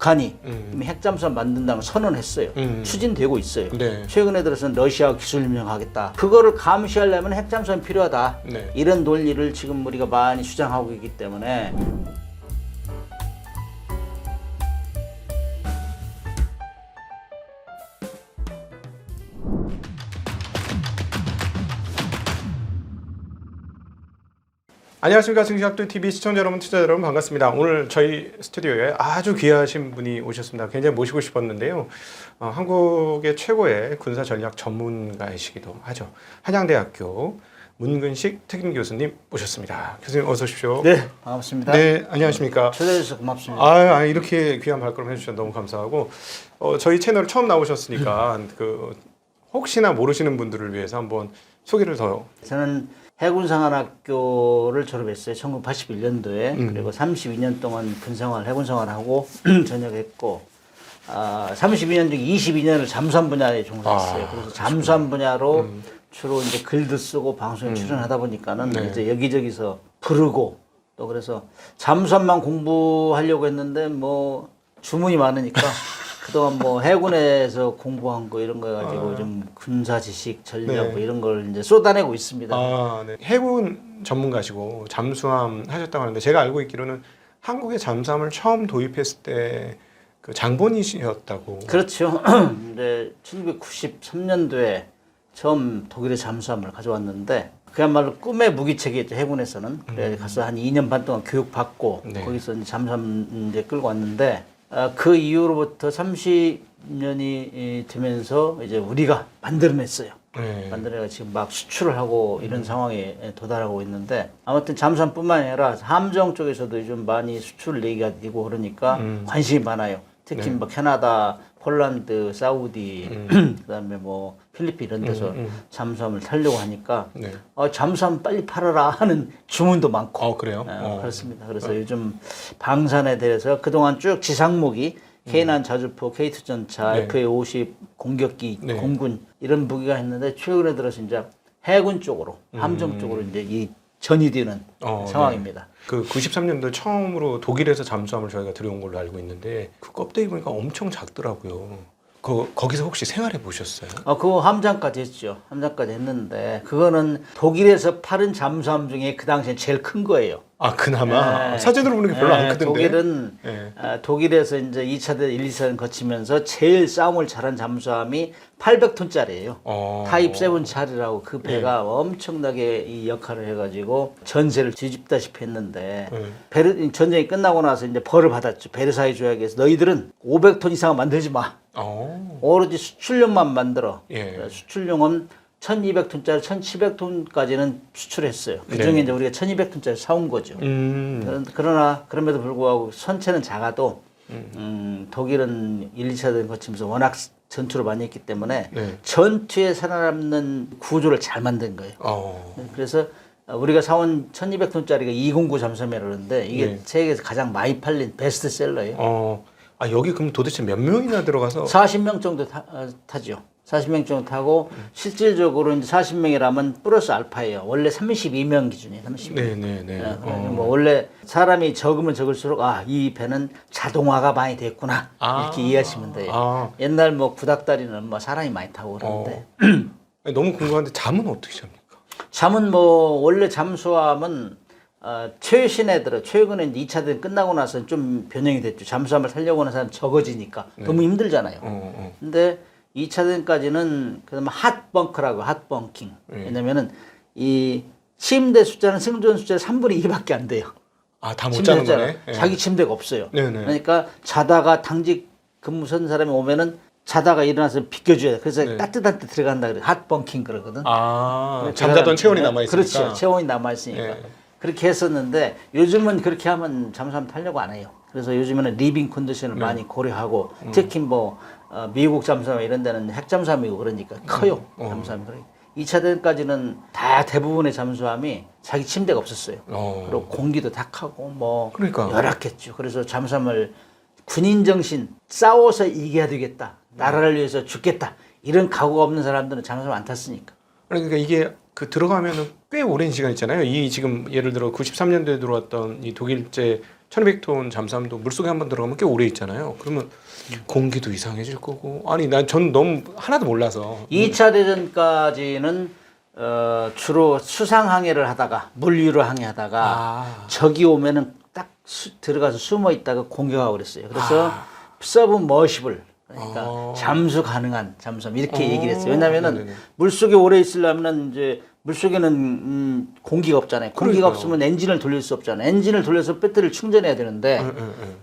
북한이 이미 핵잠수함 만든다는 걸 선언했어요. 추진되고 있어요. 네. 최근에 들어서는 러시아가 기술 협력하겠다. 그거를 감시하려면 핵잠수함이 필요하다. 네. 이런 논리를 지금 우리가 많이 주장하고 있기 때문에 안녕하십니까. 증시합도.tv 시청자 여러분, 투자자 여러분 반갑습니다. 오늘 저희 스튜디오에 아주 귀하신 분이 오셨습니다. 굉장히 모시고 싶었는데요. 한국의 최고의 군사 전략 전문가이시기도 하죠. 한양대학교 문근식 특임 교수님 모셨습니다. 교수님 어서 오십시오. 네, 반갑습니다. 네, 안녕하십니까. 초대해 주셔서 고맙습니다. 이렇게 귀한 발걸음 해주셔서 너무 감사하고 저희 채널 처음 나오셨으니까 혹시나 모르시는 분들을 위해서 한번 소개를 더. 저는 해군상관학교를 졸업했어요. 1981년도에. 그리고 32년 동안 군생활, 해군생활하고 전역했고 32년 중 22년을 잠수함 분야에 종사했어요. 그래서 잠수함 분야로 주로 이제 글도 쓰고 방송에 출연하다 보니까는 네. 이제 여기저기서 부르고 또 그래서 잠수함만 공부하려고 했는데 뭐 주문이 많으니까 그동안 뭐 해군에서 공부한 거 이런 거 가지고 좀 군사 지식, 전략 뭐 이런 걸 이제 쏟아내고 있습니다. 네. 해군 전문가시고 잠수함 하셨다고 하는데 제가 알고 있기로는 한국에 잠수함을 처음 도입했을 때 그 장본이셨다고. 그렇죠. 이제 1993년도에 처음 독일의 잠수함을 가져왔는데 그야말로 꿈의 무기체계였죠. 해군에서는. 그래 가서 한 2년 반 동안 교육받고 네. 거기서 이제 잠수함 이제 끌고 왔는데 그 이후로부터 30년이 되면서 이제 우리가 만들어냈어요. 네. 만들어가 지금 막 수출을 하고 이런 상황에 도달하고 있는데 아무튼 잠수함뿐만 아니라 함정 쪽에서도 요즘 많이 수출 얘기가 되고 그러니까 관심이 많아요. 특히 뭐 캐나다, 폴란드, 사우디, 그다음에 뭐 필리핀 이런 데서 잠수함을 타려고 하니까 네. 잠수함 빨리 팔아라 하는 주문도 많고. 그래요? 그렇습니다. 그래서 요즘 방산에 대해서 그동안 쭉 지상무기 K9 자주포, K2 전차, 네. FA-50 공격기, 네. 공군 이런 무기가 있는데 최근에 들어서 이제 해군 쪽으로, 함정 쪽으로 이제 이 전이 되는 상황입니다. 네. 그 93년도 처음으로 독일에서 잠수함을 저희가 들여온 걸로 알고 있는데 그 껍데기 보니까 엄청 작더라고요. 거기서 혹시 생활해 보셨어요? 그거 함장까지 했죠. 함장까지 했는데 그거는 독일에서 파는 잠수함 중에 그 당시에 제일 큰 거예요. 그나마 네. 사진으로 보니까 별로 안 크던데. 독일은 네. 독일에서 이제 2차대, 1, 2차전 거치면서 제일 싸움을 잘한 잠수함이 800톤짜리예요. 타입 7 차리라고 그 배가 엄청나게 이 역할을 해가지고 전세를 뒤집다시피 했는데 전쟁이 끝나고 나서 이제 벌을 받았죠. 베르사유 조약에서 너희들은 500톤 이상은 만들지 마. 오로지 수출용만 만들어. 예. 수출용은 1200톤짜리 1700톤까지는 수출했어요. 그 중에 네. 이제 우리가 1200톤짜리 사온 거죠. 그러나 그럼에도 불구하고 선체는 작아도 독일은 1, 2차전 거치면서 워낙 전투를 많이 했기 때문에 네. 전투에 살아남는 구조를 잘 만든 거예요. 그래서 우리가 사온 1200톤짜리가 209 잠수함이라고 그러는데 이게 네. 세계에서 가장 많이 팔린 베스트셀러예요. 여기 그럼 도대체 몇 명이나 들어가서? 40명 정도 타죠. 40명 정도 타고 실질적으로 이제 40명이라면 플러스 알파예요. 원래 32명 기준이에요. 32명. 네네네. 뭐 원래 사람이 적으면 적을수록 이 배는 자동화가 많이 됐구나 이렇게 이해하시면 돼요. 옛날 뭐 구닥다리는 뭐 사람이 많이 타고 그러는데 너무 궁금한데 잠은 어떻게 잡니까? 잠은 뭐 원래 잠수함은 최근에 2차 대전 끝나고 나서 좀 변형이 됐죠. 잠수함을 살려고 하는 사람 적어지니까 너무 힘들잖아요. 근데 2차 대전까지는 그다음에 핫벙커라고 핫벙킹. 왜냐면은 이 침대 숫자는 승조원 숫자의 3분의 2밖에 안 돼요. 다 못 자는 거네. 자기 침대가 없어요. 네네. 그러니까 자다가 당직 근무 선 사람이 오면은 자다가 일어나서 비켜줘야 돼. 그래서 따뜻한 데 들어간다 그래. 핫벙킹 그러거든. 잠자던 체온이 남아있으니까. 그렇죠. 체온이 남아있으니까. 그렇게 했었는데 요즘은 그렇게 하면 잠수함 타려고 안 해요. 그래서 요즘에는 리빙 컨디션을 많이 고려하고 특히 뭐 미국 잠수함 이런 데는 핵잠수함이고 그러니까 커요. 잠수함이. 2차 대전까지는 다 대부분의 잠수함이 자기 침대가 없었어요. 그리고 공기도 탁하고 뭐 열악했죠. 그래서 잠수함을 군인 정신 싸워서 이겨야 되겠다. 나라를 위해서 죽겠다. 이런 각오가 없는 사람들은 잠수함 안 탔으니까. 그러니까 이게 들어가면은 꽤 오랜 시간 있잖아요. 이 지금 예를 들어 93년도에 들어왔던 이 독일제 1200톤 잠수함도 물속에 한번 들어가면 꽤 오래 있잖아요. 그러면 공기도 이상해질 거고. 아니 전 너무 하나도 몰라서. 2차 대전까지는 주로 수상 항해를 하다가 물 위로 항해하다가 적이 오면은 딱 들어가서 숨어 있다가 공격하고 그랬어요. 그래서 서브머시블 그러니까 잠수 가능한 잠수함 이렇게 얘기를 했어요. 왜냐면은 네네네. 물속에 오래 있으려면은 이제 물속에는 공기가 없잖아요. 공기가 그러니까요. 없으면 엔진을 돌릴 수 없잖아요. 엔진을 돌려서 배터리를 충전해야 되는데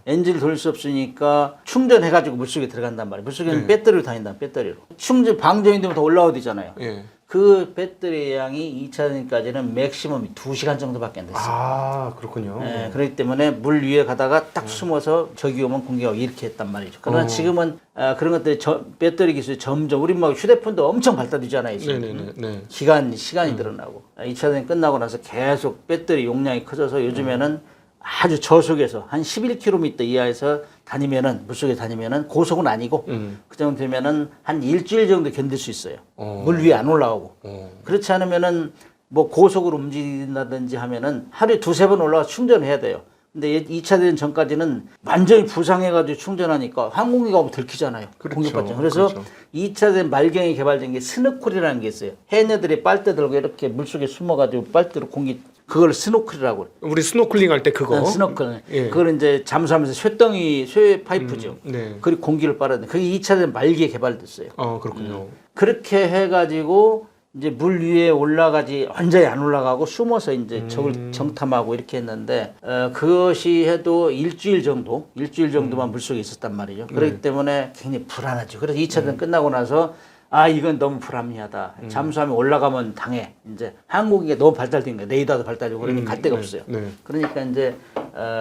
엔진을 돌릴 수 없으니까 충전해가지고 물속에 들어간단 말이에요. 물속에는 배터리로 다닌다. 배터리로. 충전 방전이 되면 더 올라와야 되잖아요. 예. 그 배터리 양이 2차전까지는 맥시멈이 2시간 정도밖에 안 됐어요. 아 그렇군요. 예, 그렇기 때문에 물 위에 가다가 딱 숨어서 적이 오면 공격하고 이렇게 했단 말이죠. 그러나 지금은 그런 것들이 배터리 기술이 점점 우리 뭐 휴대폰도 엄청 발달되잖아요. 지금. 네네네. 네. 시간이 늘어나고 2차전 끝나고 나서 계속 배터리 용량이 커져서 요즘에는 아주 저속에서 한 11km 이하에서 다니면은 물속에 다니면은 고속은 아니고 그 정도 되면은 한 일주일 정도 견딜 수 있어요. 물 위에 안 올라오고. 그렇지 않으면은 뭐 고속으로 움직인다든지 하면은 하루에 2-3번 올라가 충전해야 돼요. 근데 2차 대전 전까지는 완전히 부상해가지고 충전하니까 항공기가 오면 들키잖아요. 그렇죠. 공격받죠. 그래서 그렇죠. 2차 대전 말경에 개발된 게 스노클이라는 게 있어요. 해녀들이 빨대 들고 이렇게 물속에 숨어가지고 빨대로 그걸 스노클이라고 그래요. 우리 스노클링 할 때 그거. 스노클. 예. 그걸 이제 잠수하면서 쇠 파이프죠. 네. 그리고 공기를 빨아내. 그게 2차 대전 말기에 개발됐어요. 그렇군요. 그렇게 해가지고 이제 물 위에 올라가지 완전히 안 올라가고 숨어서 이제 적을 정탐하고 이렇게 했는데 그것이 해도 일주일 정도만 물속에 있었단 말이죠. 그렇기 때문에 굉장히 불안하죠. 그래서 2차 대전 끝나고 나서 이건 너무 불합리하다. 잠수함이 올라가면 당해. 이제 항공기가 너무 발달된 거예요. 레이더도 발달되고 그러니 갈 데가 없어요. 네. 그러니까 이제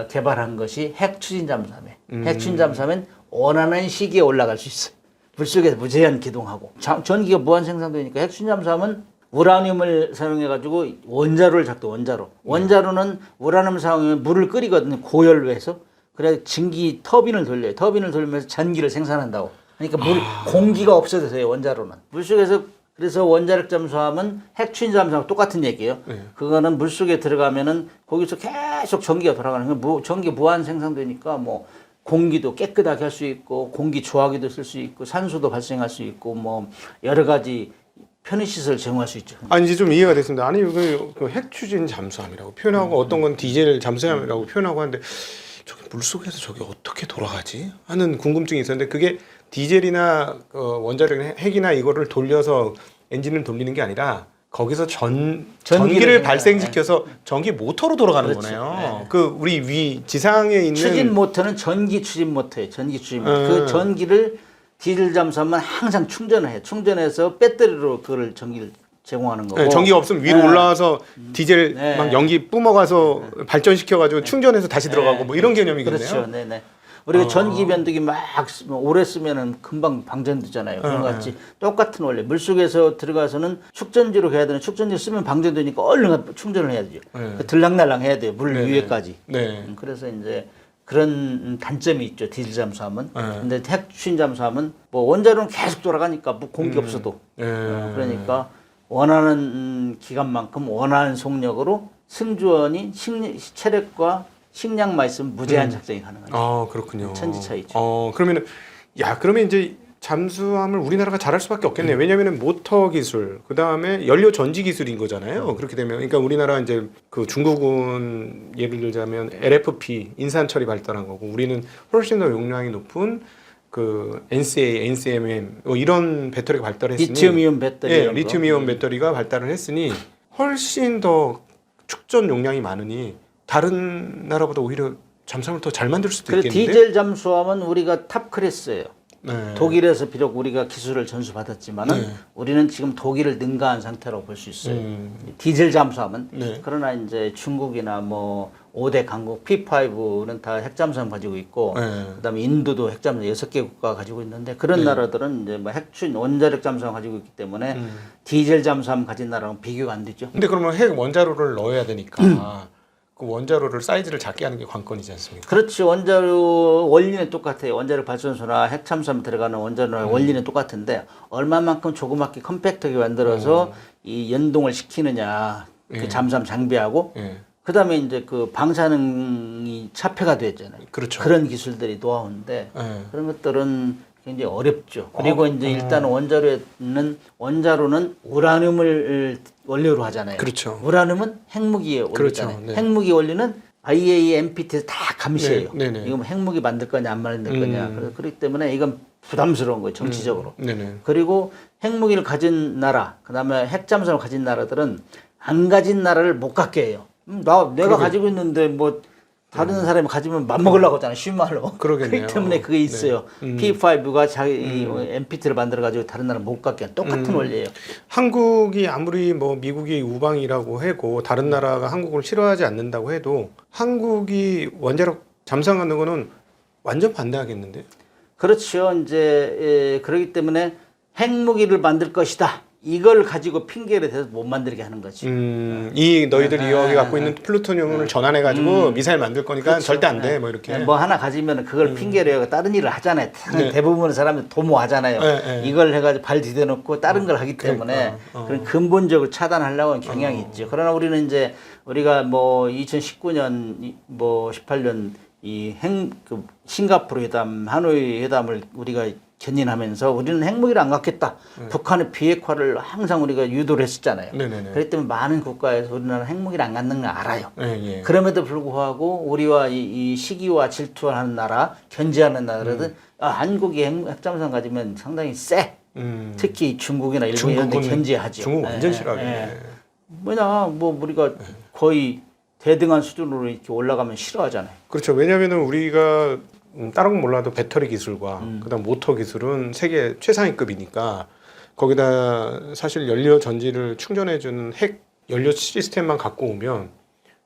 개발한 것이 핵추진 잠수함이에요. 핵추진 잠수함은 원하는 시기에 올라갈 수 있어요. 물속에서 무제한 기동하고 전기가 무한 생산되니까 핵추진 잠수함은 우라늄을 사용해가지고 원자로를 작동. 원자로는 우라늄을 사용하면 물을 끓이거든요. 고열로 해서. 그래 증기 터빈을 돌려요. 터빈을 돌리면서 전기를 생산한다고. 그러니까 공기가 없어도 돼요. 원자로는. 물속에서 그래서 원자력 잠수함은 핵추진 잠수함 똑같은 얘기예요. 그거는 물속에 들어가면은 거기서 계속 전기가 돌아가는 거예요. 전기 무한 생산되니까 뭐 공기도 깨끗하게 할 수 있고 공기 조화기도 쓸 수 있고 산소도 발생할 수 있고 뭐 여러 가지 편의시설 제공할 수 있죠. 이제 좀 이해가 됐습니다. 아니 그 핵추진 잠수함이라고 표현하고 어떤 건 디젤 잠수함이라고 표현하고 하는데 저기 물속에서 저게 어떻게 돌아가지 하는 궁금증이 있었는데 그게 디젤이나 원자력 핵이나 이거를 돌려서 엔진을 돌리는 게 아니라 거기서 전기를 발생시켜서 전기 모터로 돌아가는 거네요. 네. 그 우리 지상에 있는 추진 모터는 전기 추진 모터예요. 전기 추진 모터. 그 전기를 디젤 잠수함은 항상 충전을 해요. 충전해서 배터리로 그걸 전기를 제공하는 거고. 네, 전기가 없으면 위로 올라와서 디젤 막 연기 뿜어가서 발전시켜가지고 충전해서 다시 들어가고 뭐 이런 개념이겠네요. 그렇죠. 네네. 우리가 전기 변두기 막 오래 쓰면은 금방 방전되잖아요. 그런 것 같이 똑같은 원리. 물속에서 들어가서는 축전지로 해야 되는 축전지 쓰면 방전되니까 얼른 충전을 해야 되죠. 들락날락 해야 돼요. 물 위에까지. 네. 그래서 이제 그런 단점이 있죠. 디젤 잠수함은. 근데 핵추진 잠수함은 뭐 원자로는 계속 돌아가니까 뭐 공기 없어도. 그러니까 원하는 기간만큼 원하는 속력으로 승조원이 체력과 식량만 있으면 무제한 작전이 가능하죠. 그렇군요. 천지 차이죠. 그러면 이제 잠수함을 우리나라가 잘할 수밖에 없겠네요. 왜냐하면 모터 기술, 그 다음에 연료 전지 기술인 거잖아요. 그렇게 되면, 그러니까 우리나라 이제 그 중국은 예를 들자면 LFP 인산 처리 발달한 거고, 우리는 훨씬 더 용량이 높은 그 NCA, NCMM 이런 배터리가 발달했으니, 리튬이온 배터리, 리튬이온 배터리가 발달을 했으니 훨씬 더 축전 용량이 많으니. 다른 나라보다 오히려 잠수함을 더 잘 만들 수도 있겠는데. 디젤 잠수함은 우리가 탑 클래스예요. 네. 독일에서 비록 우리가 기술을 전수받았지만은 우리는 지금 독일을 능가한 상태라고 볼 수 있어요. 디젤 잠수함은. 그러나 이제 중국이나 뭐 5대 강국 P5는 다 핵잠수함 가지고 있고 그다음에 인도도 핵잠수함 6개 국가가 가지고 있는데 그런 나라들은 이제 뭐 핵추진 원자력 잠수함 가지고 있기 때문에 디젤 잠수함 가진 나라랑 비교가 안 되죠. 근데 그러면 핵 원자로를 넣어야 되니까 그 원자로를 사이즈를 작게 하는 게 관건이지 않습니까? 그렇지. 원자로 원리는 똑같아요. 원자력 발전소나 핵참수함 들어가는 원자로나 원리는 똑같은데 얼마만큼 조그맣게 컴팩트하게 만들어서 이 연동을 시키느냐 그 잠수함 장비하고 그다음에 이제 그 방사능이 차폐가 됐잖아요. 그렇죠. 그런 기술들이 노하우인데 네. 그런 것들은 굉장히 어렵죠. 그리고 이제 일단 원자로는 우라늄을 원료로 하잖아요. 그렇죠. 우라늄은 핵무기의 그렇죠. 원료잖아요. 네. 핵무기 원료는 IAEA, NPT에서 다 감시해요. 네, 네, 네. 이건 핵무기 만들 거냐 안 만들 거냐. 그래서 그렇기 때문에 이건 부담스러운 거예요. 정치적으로. 네네. 그리고 핵무기를 가진 나라, 그다음에 핵잠수함을 가진 나라들은 안 가진 나라를 못 갖게 해요. 내가 가지고 있는데 뭐 다른 사람이 가지면 맘먹으려고 하잖아. 쉬운 말로. 그러겠네요. 그렇기 때문에 그게 있어요. P5가 자기 NPT를 만들어 가지고 다른 나라 못 갖게 하는 똑같은 원리예요. 한국이 아무리 뭐 미국이 우방이라고 해고 다른 나라가 한국을 싫어하지 않는다고 해도 한국이 원자력 잠수함하는 거는 완전 반대하겠는데. 그렇죠. 이제 그렇기 때문에 핵무기를 만들 것이다. 이걸 가지고 핑계를 대서 못 만들게 하는 거지. 이 너희들이 여기 갖고 있는 플루토늄을 전환해 가지고 미사일 만들 거니까 그렇죠. 절대 안 돼. 뭐 이렇게. 뭐 하나 가지면 그걸 핑계로 해서 다른 일을 하잖아요. 네. 대부분의 사람들 도모하잖아요. 네, 네. 이걸 해가지고 발 디뎌놓고 다른 걸 하기 때문에 그런 근본적으로 차단하려고 하는 경향이 있죠. 그러나 우리는 이제 우리가 뭐 2019년 뭐 18년 그 싱가포르 회담, 하노이 회담을 우리가 견인하면서 우리는 핵무기를 안 갖겠다. 북한의 비핵화를 항상 우리가 유도를 했었잖아요. 네네네. 그렇기 때문에 많은 국가에서 우리나라는 핵무기를 안 갖는 걸 알아요. 네, 예. 그럼에도 불구하고 우리와 이 시기와 질투하는 나라, 견제하는 나라들은 한국이 핵잠수함 가지면 상당히 세. 특히 중국이나 일본 이런 데 견제하죠. 중국 완전 싫어하겠네. 뭐냐, 뭐 우리가 거의 대등한 수준으로 이렇게 올라가면 싫어하잖아요. 그렇죠. 왜냐하면 우리가 다른 건 몰라도 배터리 기술과 그다음 모터 기술은 세계 최상위급이니까 거기다 사실 연료 전지를 충전해주는 핵 연료 시스템만 갖고 오면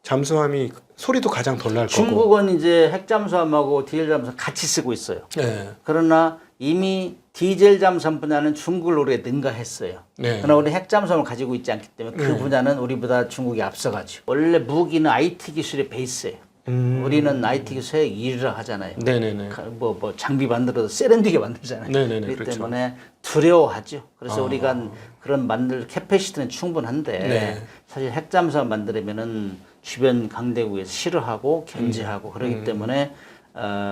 잠수함이 소리도 가장 덜 날 거고. 중국은 이제 핵잠수함하고 디젤 잠수함 같이 쓰고 있어요. 네. 그러나 이미 디젤 잠수함 분야는 중국을 우리가 능가했어요. 네. 그러나 우리 핵잠수함을 가지고 있지 않기 때문에 그 분야는 우리보다 중국이 앞서가죠. 원래 무기는 IT 기술의 베이스예요. 우리는 IT 기술의 1위라 하잖아요. 네네네. 뭐 장비 만들어도 세련되게 만들잖아요. 네네네, 그렇기 그렇죠. 때문에 두려워하죠. 그래서 우리가 그런 만들 캐패시티는 충분한데 네. 사실 핵잠수함 만들려면은 주변 강대국에서 싫어하고 견제하고 그렇기 때문에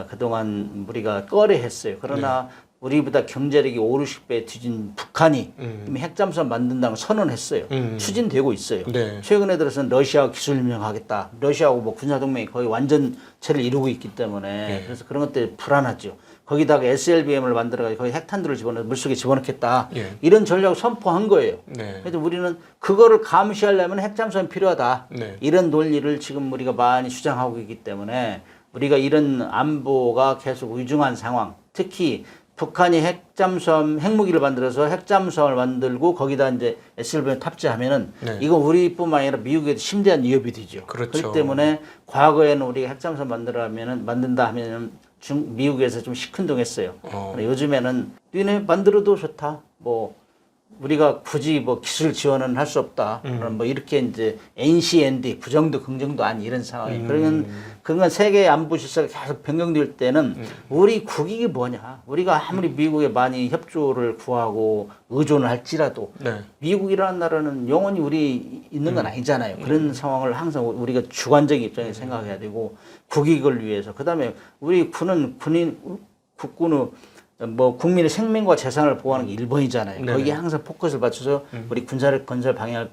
그동안 우리가 꺼려했어요. 그러나 우리보다 경제력이 5, 60배 뒤진 북한이 이미 핵잠수함 만든다는 걸 선언했어요. 추진되고 있어요. 네. 최근에 들어서는 러시아와 기술 협력하겠다. 러시아하고 뭐 군사동맹이 거의 완전체를 이루고 있기 때문에 그래서 그런 것들이 불안하죠. 거기다가 SLBM을 만들어가지고 거기 핵탄두를 집어넣어 물속에 집어넣겠다. 예. 이런 전략을 선포한 거예요. 네. 그래서 우리는 그거를 감시하려면 핵잠수함이 필요하다. 네. 이런 논리를 지금 우리가 많이 주장하고 있기 때문에 우리가 이런 안보가 계속 위중한 상황, 특히 북한이 핵무기를 만들어서 핵잠수함을 만들고 거기다 이제 SLBM을 탑재하면은 이거 우리뿐만 아니라 미국에도 심대한 위협이 되죠. 그렇죠. 그렇기 때문에 과거에는 우리가 핵잠수함 만든다 하면은 미국에서 좀 시큰둥했어요. 요즘에는 니네 만들어도 좋다. 뭐 우리가 굳이 뭐 기술 지원은 할 수 없다. 그럼 뭐 이렇게 이제 NCND 부정도 긍정도 아닌 이런 상황이. 그러면 세계 안보 질서가 계속 변경될 때는 우리 국익이 뭐냐? 우리가 아무리 미국에 많이 협조를 구하고 의존을 할지라도 미국이라는 나라는 영원히 우리 있는 건 아니잖아요. 그런 상황을 항상 우리가 주관적인 입장에서 생각해야 되고 국익을 위해서. 그다음에 우리 국군의 뭐 국민의 생명과 재산을 보호하는 게 1번이잖아요. 거기에 항상 포커스를 맞춰서 우리 군사력 건설 방향을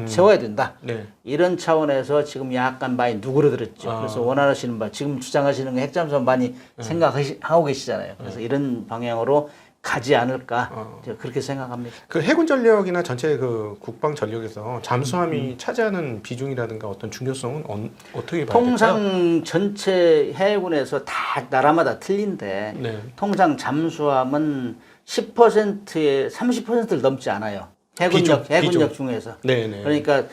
세워야 된다. 이런 차원에서 지금 약간 많이 누그러들었죠. 그래서 원하시는 바 지금 주장하시는 거 핵잠수함 많이 생각하고 계시잖아요. 그래서 이런 방향으로 가지 않을까 제가 그렇게 생각합니다. 그 해군 전력이나 전체 그 국방 전력에서 잠수함이 차지하는 비중이라든가 어떤 중요성은 어떻게 봐야 될까요? 통상 전체 해군에서 다 나라마다 틀린데 통상 잠수함은 10%에 30%를 넘지 않아요. 해군력 중에서. 그러니까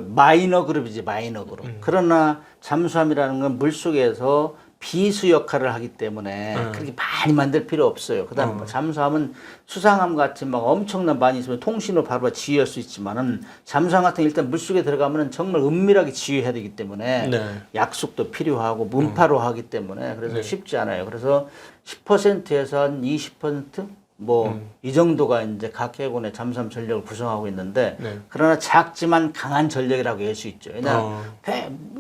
마이너 그룹이지 마이너 그룹. 그러나 잠수함이라는 건 물속에서 비수 역할을 하기 때문에 그렇게 많이 만들 필요 없어요. 그다음 잠수함은 수상함 같은 막 엄청난 많이 있으면 통신으로 바로 지휘할 수 있지만은 잠수함 같은 게 일단 물속에 들어가면은 정말 은밀하게 지휘해야 되기 때문에 약속도 필요하고 문파로 하기 때문에 그래서 쉽지 않아요. 그래서 10%에서 한 20% 뭐 이 정도가 이제 각 해군의 잠수함 전력을 구성하고 있는데 네. 그러나 작지만 강한 전력이라고 할 수 있죠. 왜냐하면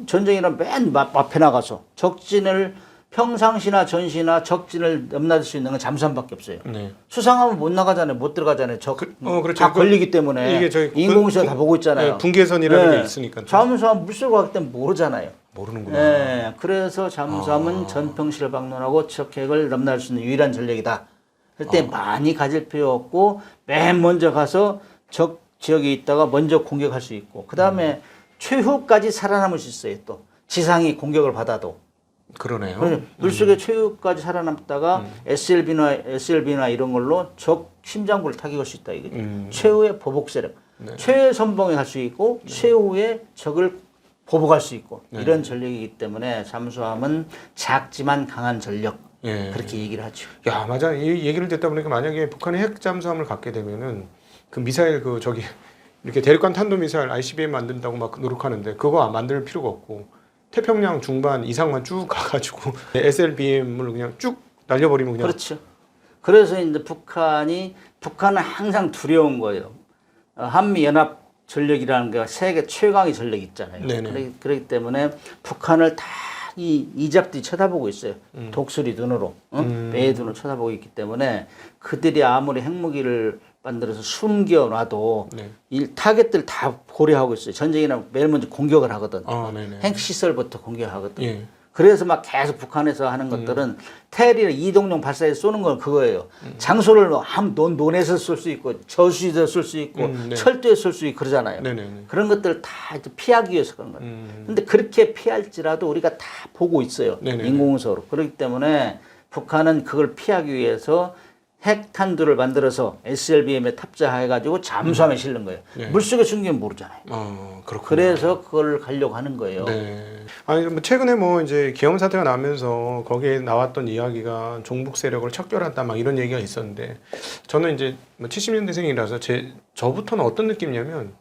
전쟁이란 맨 앞에 나가서 적진을 평상시나 전시나 적진을 넘나들 수 있는 건 잠수함밖에 없어요. 네. 수상하면 못 나가잖아요. 못 들어가잖아요. 그렇죠. 다 걸리기 때문에 이게 저희 인공위성 다 보고 있잖아요. 네, 분계선이라는 네. 게 있으니까. 잠수함 물속으로 갈 땐 모르잖아요. 모르는구나. 네. 그래서 잠수함은 전평시를 방문하고 적핵을 넘나들 수 있는 유일한 전력이다. 그때 많이 가질 필요 없고 맨 먼저 가서 적 지역에 있다가 먼저 공격할 수 있고 그 다음에 최후까지 살아남을 수 있어요. 또 지상이 공격을 받아도. 그러네요. 물속에 최후까지 살아남다가 SLB나 이런 걸로 적 심장부를 타격할 수 있다 이거죠. 최후의 보복 세력, 네. 최후의 선봉에 갈 수 있고 최후의 적을 보복할 수 있고 이런 전력이기 때문에 잠수함은 작지만 강한 전력 예. 그렇게 얘기를 하죠. 야, 맞아. 이 얘기를 듣다 보니까 만약에 북한이 핵 잠수함을 갖게 되면은 그 미사일 그 저기 이렇게 대륙간 탄도 미사일 ICBM 만든다고 막 노력하는데 그거 만들 필요가 없고 태평양 중반 이상만 쭉 가가지고 SLBM을 그냥 쭉 날려버리면 그냥. 그렇죠. 그래서 이제 북한은 항상 두려운 거예요. 한미 연합 전력이라는 게 세계 최강의 전력이 있잖아요. 그렇기 때문에 북한을 다 이잡들이 쳐다보고 있어요. 독수리 눈으로, 매의 눈으로 쳐다보고 있기 때문에 그들이 아무리 핵무기를 만들어서 숨겨놔도 타겟들 다 고려하고 있어요. 전쟁이나 매일 먼저 공격을 하거든. 핵시설부터 공격하거든. 예. 그래서 막 계속 북한에서 하는 것들은 테리나 이동용 발사에 쏘는 건 그거예요. 장소를 논에서 쏠 수 있고 저수지에서 쏠 수 있고 철도에 쏠 수 있고 그러잖아요. 그런 것들을 다 피하기 위해서 그런 거예요. 근데 그렇게 피할지라도 우리가 다 보고 있어요. 인공위성으로. 그렇기 때문에 북한은 그걸 피하기 위해서 핵탄두를 만들어서 SLBM에 탑재해가지고 잠수함에 실는 거예요. 물속에 숨기면 모르잖아요. 그렇군요. 그래서 그걸 가려고 하는 거예요. 네. 아니 뭐 최근에 뭐 이제 계엄 사태가 나면서 거기에 나왔던 이야기가 종북 세력을 척결한다 막 이런 얘기가 있었는데 저는 이제 뭐 70년대생이라서 저부터는 어떤 느낌이냐면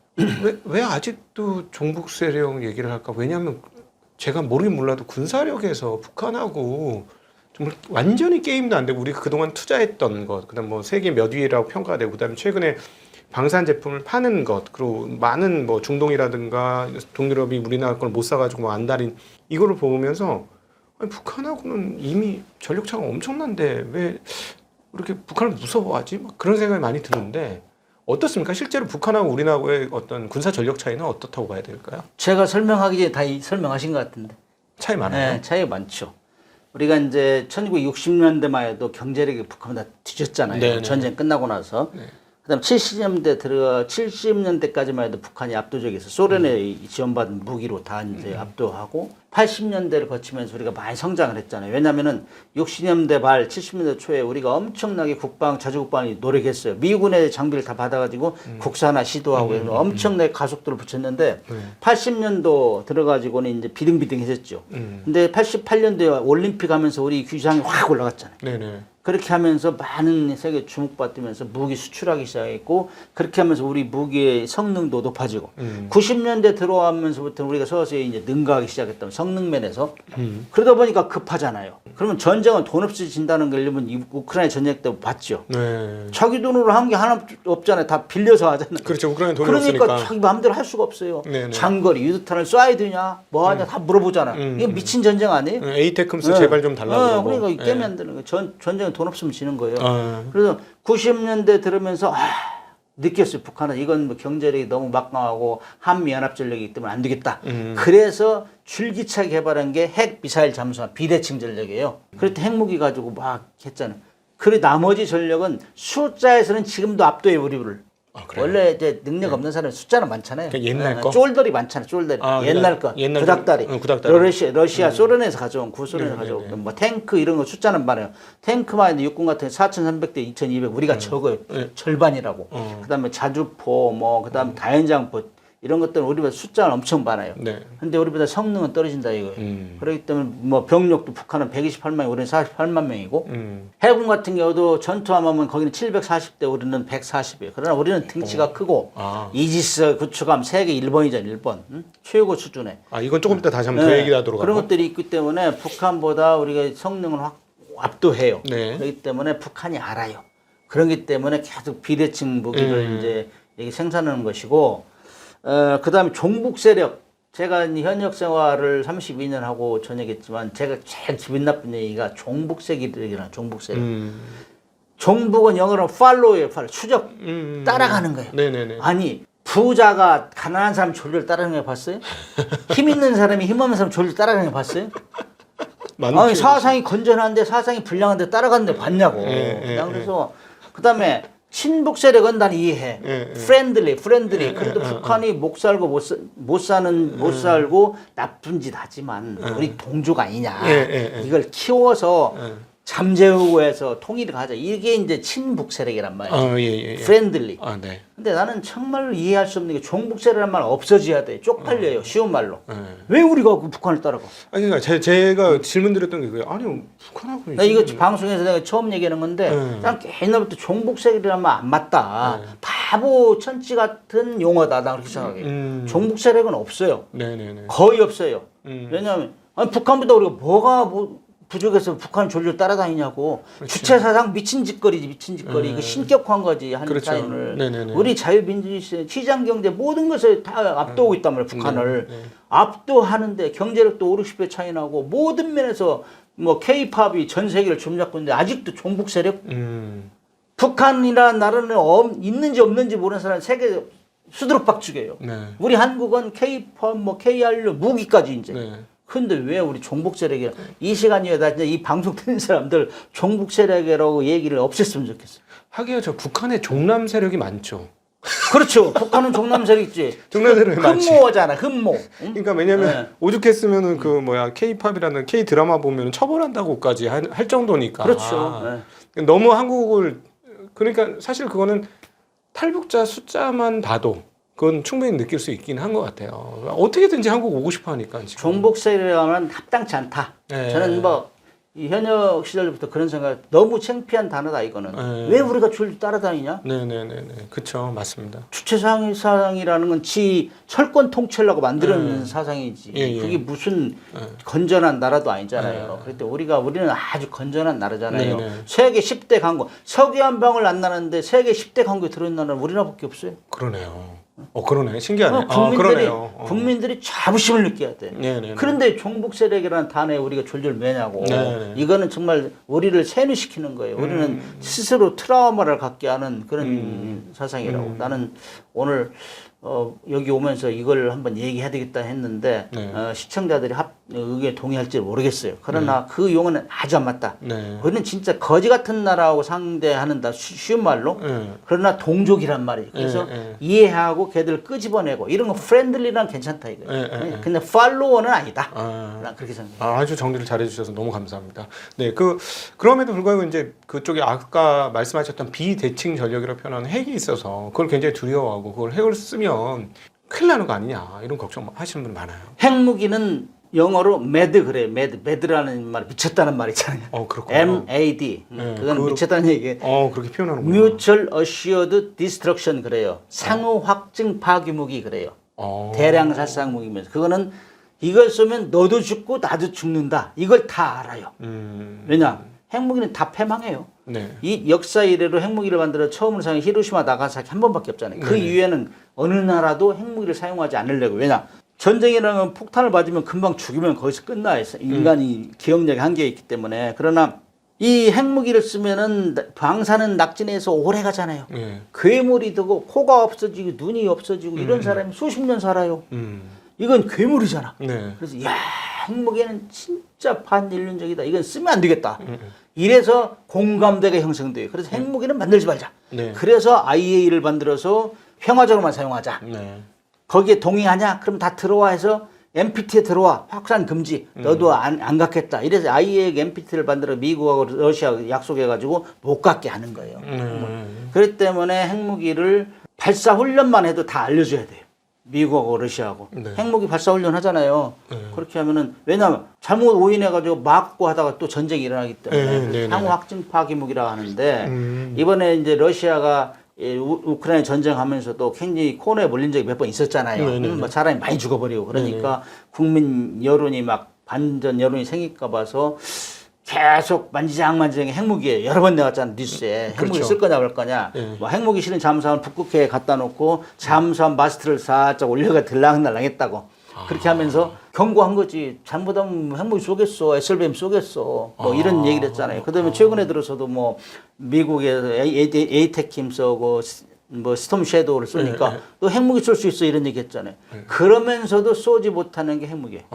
왜 아직도 종북 세력 얘기를 할까? 왜냐하면 제가 모르긴 몰라도 군사력에서 북한하고 정말 완전히 게임도 안 되고 우리가 그동안 투자했던 것, 그다음 뭐 세계 몇 위라고 평가되고, 그다음에 최근에 방산 제품을 파는 것, 그리고 많은 뭐 중동이라든가 동유럽이 우리나라 걸 못 사가지고 뭐 안달인 이거를 보면서 아니, 북한하고는 이미 전력 차가 엄청난데 왜 이렇게 북한을 무서워하지? 막 그런 생각이 많이 드는데 어떻습니까? 실제로 북한하고 우리나라의 어떤 군사 전력 차이는 어떻다고 봐야 될까요? 제가 설명하기 전에 다 설명하신 것 같은데. 차이 많아요? 네, 차이가 많죠. 우리가 이제 1960년대만 해도 경제력이 북한보다 뒤졌잖아요. 네네. 전쟁 끝나고 나서. 그다음 70년대까지만 해도 북한이 압도적이었어. 소련에 지원받은 무기로 다 이제 압도하고 80년대를 거치면서 우리가 많이 성장을 했잖아요. 왜냐면은 60년대 말 70년대 초에 우리가 엄청나게 자주국방이 노력했어요. 미군의 장비를 다 받아가지고 국산화 시도하고 해서 엄청나게 가속도를 붙였는데 80년도 들어가지고는 이제 비등비등해졌죠. 근데 88년도에 올림픽 하면서 우리 규장이 확 올라갔잖아요. 네네. 그렇게 하면서 많은 세계 주목받으면서 무기 수출하기 시작했고 그렇게 하면서 우리 무기의 성능도 높아지고 90년대 들어오면서부터 우리가 서서히 이제 능가하기 시작했던 성능 면에서 그러다 보니까 급하잖아요. 그러면 전쟁은 돈 없이 진다는 걸 일본 우크라이나 전쟁 때 봤죠. 네. 자기 돈으로 한 게 하나 없잖아요. 다 빌려서 하잖아요. 그렇죠. 우크라이나 돈이 그러니까 없으니까. 자기 마음대로 할 수가 없어요. 네네. 장거리 유도탄을 쏴야 되냐 뭐 하냐 다 물어보잖아요. 이게 미친 전쟁 아니에요? 에이테크스 제발 좀 달라고. 그러니까 이게 깨면 안 되는 거예요. 전쟁은 돈 없으면 지는 거예요. 아. 그래서 90년대 들으면서 느꼈어요. 북한은 이건 뭐 경제력이 너무 막강하고 한미연합전력이기 때문에 안 되겠다. 그래서 줄기차게 개발한 게 핵 미사일 잠수함 비대칭 전력이에요. 그럴 때 핵무기 가지고 막 했잖아요. 그리고 나머지 전력은 숫자에서는 지금도 압도해 우리를. 원래 이제 능력 없는 사람은 숫자는 많잖아요. 그러니까 옛날 거? 쫄들이 많잖아요. 쫄들이. 옛날 거. 구닥다리. 러시아 소련에서 가져온 구소련에서 가져온 뭐 탱크 이런 거 숫자는 많아요. 탱크만 해도 육군 같은 4,300대 2,200 우리가 적어요. 절반이라고. 그다음에 자주포 뭐 그다음 다연장포 이런 것들은 우리보다 숫자는 엄청 많아요. 근데 우리보다 성능은 떨어진다 이거예요. 그렇기 때문에 뭐 병력도 북한은 128만 우리는 48만 명이고 해군 같은 경우도 전투함하면 거기는 740대 우리는 140이에요. 그러나 우리는 등치가 크고 이지스 구축함 세계 1번이잖아요. 1번. 최고 수준에. 이건 조금 이따 다시 한번 더 얘기하도록 그런 하고. 것들이 있기 때문에 북한보다 우리가 성능을 확 압도해요. 네. 그렇기 때문에 북한이 알아요. 그렇기 때문에 계속 비대칭 무기를 이제 이게 생산하는 것이고, 그다음에 종북 세력. 제가 현역 생활을 32년 하고 전역했지만 제가 제일 기분 나쁜 얘기가 종북 세력이라는 종북 세력. 종북은 영어로 follow예요, follow. 추적, 따라가는 거예요. 네네네. 아니 부자가 가난한 사람 졸졸 따라가는 거 봤어요? 힘 있는 사람이 힘 없는 사람 졸졸 따라가는 거 봤어요? 아니 사상이 건전한데 사상이 불량한데 따라가는데 봤냐고. 그래서 그다음에 친북 세력은 난 이해해. 프렌들리. 그래도 북한이 못 살고 못 살고 나쁜 짓 하지만 우리 동족 아니냐. 이걸 키워서 잠재우고 해서 통일을 가자. 이게 이제 친북 세력이란 말이에요. 프렌들리. 네. 근데 나는 정말 이해할 수 없는 게 종북 세력이란 말 없어져야 돼. 쪽팔려요. 쉬운 말로. 왜 우리가 그 북한을 따라가? 아니 그러니까 제가 질문 드렸던 게 그거예요. 아니 북한하고 나 이거 방송에서 내가 처음 얘기하는 건데 난 옛날부터 종북 세력이란 말 안 맞다. 바보 천치 같은 용어다. 나 그렇게 생각해. 종북 세력은 없어요. 네네네. 거의 없어요. 왜냐하면 아니, 북한보다 우리가 뭐가 부족해서 북한 졸졸 따라다니냐고. 그렇죠. 주체 사상 미친 짓거리지. 그 신격화한 거지 한 그렇죠. 타임을. 네네네. 우리 자유민주주의 시장 경제 모든 것을 다 압도하고 있단 말이에요. 북한을 압도하는데 경제력도 5, 60배 차이 나고 모든 면에서 뭐 K-팝이 전 세계를 점잡고 있는데 아직도 종북 세력. 북한이라는 나라는 있는지 없는지 모르는 사람 세계 수두룩박죽이에요. 우리 한국은 K-팝, 뭐 KRU 무기까지 이제. 근데 왜 우리 종북 세력이 이 시간이에 다 이제 이 방송 듣는 사람들 종북 세력이라고 얘기를 없앴으면 좋겠어. 하기야 저 북한에 종남 세력이 많죠. 그렇죠. 북한은 종남 세력 있지. 종남 세력이 많지. 흠모잖아. 흠모. 응? 그러니까 왜냐면 오죽했으면은 그 뭐야 K-팝이라는 K 드라마 보면 처벌한다고까지 할 정도니까. 그렇죠. 너무 한국을 그러니까 사실 그거는 탈북자 숫자만 봐도 그건 충분히 느낄 수 있긴 한 것 같아요. 어떻게든지 한국 오고 싶어 하니까 지금. 종북 세력은 합당치 않다. 저는 뭐 이 현역 시절부터 그런 생각. 너무 창피한 단어다 이거는. 왜 우리가 줄 따라다니냐? 네네네네. 그렇죠, 맞습니다. 주체 사상이라는 건 지 철권 통치라고 만들어낸 사상이지. 그게 무슨 건전한 나라도 아니잖아요. 그런데 우리는 아주 건전한 나라잖아요. 세계 10대 강국. 석유한방울 안 나는데 세계 10대 강국에 들어있는 나라는 우리나라밖에 없어요. 그러네요. 그러네. 신기하네. 국민들이 자부심을 느껴야 돼. 그런데 종북 세력이라는 단어에 우리가 졸졸 매냐고. 이거는 정말 우리를 세뇌시키는 거예요. 우리는 스스로 트라우마를 갖게 하는 그런 사상이라고. 나는 오늘 여기 오면서 이걸 한번 얘기해야 되겠다 했는데 시청자들이 의견에 동의할지 모르겠어요. 그러나 그 용어는 아주 안 맞다. 우리는 진짜 거지 같은 나라하고 상대하는다. 쉬운 말로. 그러나 동족이란 말이에요. 그래서 이해하고 걔들 끄집어내고 이런 거 프렌들리란 괜찮다 이거예요. 근데 팔로워는 아니다. 난 그렇게 생각해요. 아주 정리를 잘해주셔서 너무 감사합니다. 네, 그럼에도 불구하고 이제 그쪽에 아까 말씀하셨던 비대칭 전력이라고 표현하는 핵이 있어서 그걸 굉장히 두려워하고 그걸 핵을 쓰면 큰일 나는 거 아니냐 이런 걱정 하시는 분 많아요. 핵무기는 영어로 mad 그래요. mad라는 말 미쳤다는 말 있잖아요. 그렇군요. MAD. 그건 미쳤다는 얘기예요. 그렇게 표현하는구나. Mutual Assured Destruction 그래요. 상호 확증 파괴 무기 그래요. 대량 살상 무기면서 그거는 이걸 쏘면 너도 죽고 나도 죽는다. 이걸 다 알아요. 왜냐? 핵무기는 다 패망해요. 이 역사 이래로 핵무기를 만들어 처음으로 사용한 히로시마 나가사키 한 번밖에 없잖아요. 그 이후에는 어느 나라도 핵무기를 사용하지 않으려고. 왜냐? 전쟁이라는 건 폭탄을 맞으면 금방 죽이면 거기서 끝나 있어. 인간이 기억력이 한계가 있기 때문에. 그러나 이 핵무기를 쓰면은 방사능 낙진해서 오래 가잖아요. 괴물이 되고 코가 없어지고 눈이 없어지고 이런 사람이 수십 년 살아요. 이건 괴물이잖아. 그래서 야 핵무기는 진짜 반인륜적이다. 이건 쓰면 안 되겠다. 이래서 공감대가 형성돼요. 그래서 핵무기는 만들지 말자. 그래서 IAEA를 만들어서 평화적으로만 사용하자. 거기에 동의하냐? 그럼 다 들어와 해서 NPT에 들어와. 확산 금지. 너도 안 갖겠다. 이래서 IAEA NPT를 만들어 미국하고 러시아 약속해가지고 못 갖게 하는 거예요. 그렇기 때문에 핵무기를 발사 훈련만 해도 다 알려줘야 돼요. 미국하고 러시아하고. 핵무기 발사 훈련 하잖아요. 그렇게 하면은, 왜냐하면 잘못 오인해가지고 막고 하다가 또 전쟁이 일어나기 때문에 상호 확증 파괴 무기라고 하는데, 이번에 이제 러시아가 우크라이나 전쟁하면서도 굉장히 코너에 몰린 적이 몇 번 있었잖아요. 뭐 사람이 많이 죽어버리고 그러니까 국민 여론이 막 반전 여론이 생길까 봐서 계속 만지작만지작 핵무기에 여러 번 나왔잖아 뉴스에. 핵무기 그렇죠. 쓸 거냐 말 거냐. 예. 뭐 핵무기 실은 잠수함을 북극해에 갖다 놓고 잠수함 마스트를 살짝 올려가 들락날락했다고. 그렇게 하면서 경고한 거지. 잘못하면 핵무기 쏘겠어, SLBM 쏘겠어. 뭐 이런 얘기를 했잖아요. 그다음에 최근에 들어서도 뭐 미국에서 에이테킴 쏘고 뭐 스톰 섀도우를 쏘니까 또 핵무기 쏠 수 있어 이런 얘기 했잖아요. 그러면서도 쏘지 못하는 게 핵무기예요.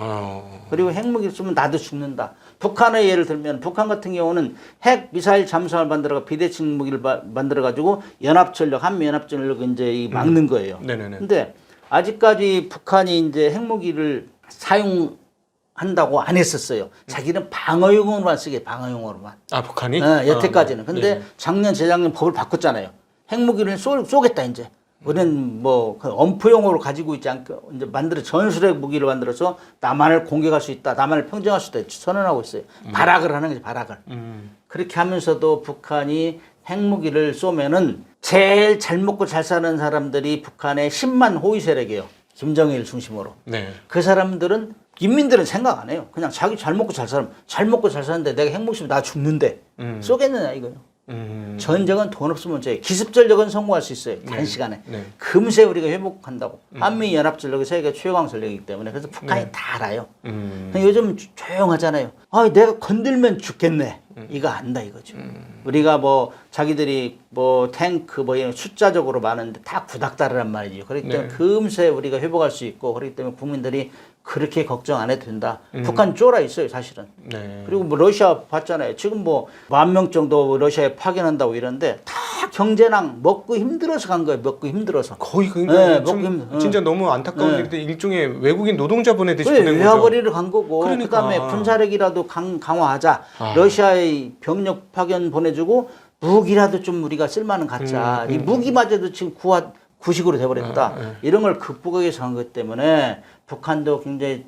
그리고 핵무기 쏘면 나도 죽는다. 북한의 예를 들면 북한 같은 경우는 핵 미사일 잠수함을 만들어가 비대칭 무기를 만들어 가지고 연합전력 한미 연합전력 이제 막는 거예요. 네네네. 근데 아직까지 북한이 이제 핵무기를 사용한다고 안 했었어요. 자기는 방어용으로만 쓰게 방어용으로만. 아 북한이? 여태까지는. 근데 네. 작년 재작년 법을 바꿨잖아요. 핵무기를 쏘겠다 이제. 우리는 뭐그 엄포용으로 가지고 있지 않고 이제 전술핵 무기를 만들어서 남한을 공격할 수 있다, 남한을 평정할 수 있다 선언하고 있어요. 발악을 하는 거지 발악을. 그렇게 하면서도 북한이 핵무기를 쏘면은 제일 잘 먹고 잘 사는 사람들이 북한의 10만 호위 세력이에요. 김정일 중심으로. 네. 그 사람들은 인민들은 생각 안 해요. 그냥 자기 잘 먹고 잘 사는데 내가 핵무기 쏘면 나 죽는데 쏘겠느냐 이거요. 전쟁은 돈 없으면 문제예요. 기습전력은 성공할 수 있어요. 단시간에. 네. 금세 우리가 회복한다고. 한미연합전력이 세계 최강 전력이기 때문에. 그래서 북한이 다 알아요. 요즘 조용하잖아요. 아, 내가 건들면 죽겠네. 이거 안다 이거죠. 우리가 뭐 자기들이 뭐 탱크 뭐 이런 숫자적으로 많은데 다 구닥다르란 말이죠. 그렇기 때문에 금세 우리가 회복할 수 있고 그렇기 때문에 국민들이 그렇게 걱정 안 해도 된다. 북한 쫄아 있어요, 사실은. 네. 그리고 뭐 러시아 봤잖아요. 지금 뭐 10,000명 정도 러시아에 파견한다고 이러는데 다 경제난 먹고 힘들어서 간 거예요. 먹고 힘들어서. 거의 그러니까 네, 진짜 너무 안타까운 네. 일인데 일종의 외국인 노동자 보내듯이 보낸 거죠. 외화벌이를 간 거고 그러니까. 그다음에 군사력이라도 강화하자. 러시아에 병력 파견 보내주고 무기라도 좀 우리가 쓸만한 갖자. 이 무기마저도 지금 구식으로 돼버렸다. 이런 걸 극복하기 위해서 한 것 때문에 북한도 굉장히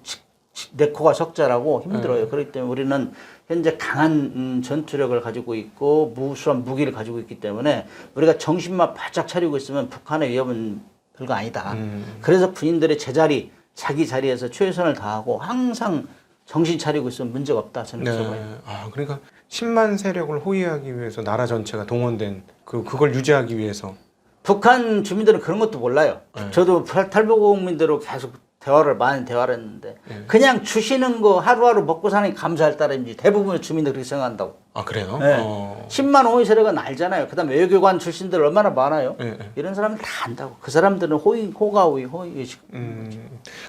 내 코가 적절하고 힘들어요. 그렇기 때문에 우리는 현재 강한 전투력을 가지고 있고 무수한 무기를 가지고 있기 때문에 우리가 정신만 바짝 차리고 있으면 북한의 위협은 별거 아니다. 그래서 군인들의 제자리, 자기 자리에서 최선을 다하고 항상 정신 차리고 있으면 문제가 없다. 저는 그렇게 봐요. 아, 그러니까 10만 세력을 호위하기 위해서 나라 전체가 동원된 그걸 유지하기 위해서. 북한 주민들은 그런 것도 몰라요. 저도 탈북민들로 계속 많이 대화를 했는데 그냥 주시는 거 하루하루 먹고 사는 게 감사할 따름이지 대부분의 주민들이 그렇게 생각한다고. 아 그래요? 네. 10만 호위 세력은 알잖아요. 그다음에 외교관 출신들 얼마나 많아요. 네. 이런 사람들 다 안다고. 그 사람들은 호가호위 호의식.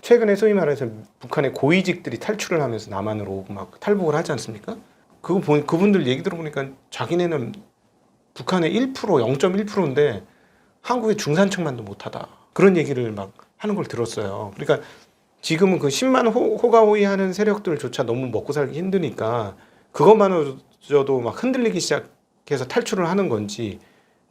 최근에 소위 말해서 북한의 고위직들이 탈출을 하면서 남한으로 오고 막 탈북을 하지 않습니까? 그분들 얘기 들어보니까 자기네는 북한의 1% 0.1%인데 한국의 중산층만도 못하다. 그런 얘기를 막 하는 걸 들었어요. 그러니까 지금은 그 10만 호가호위하는 세력들조차 너무 먹고 살기 힘드니까 그것만으로도 막 흔들리기 시작해서 탈출을 하는 건지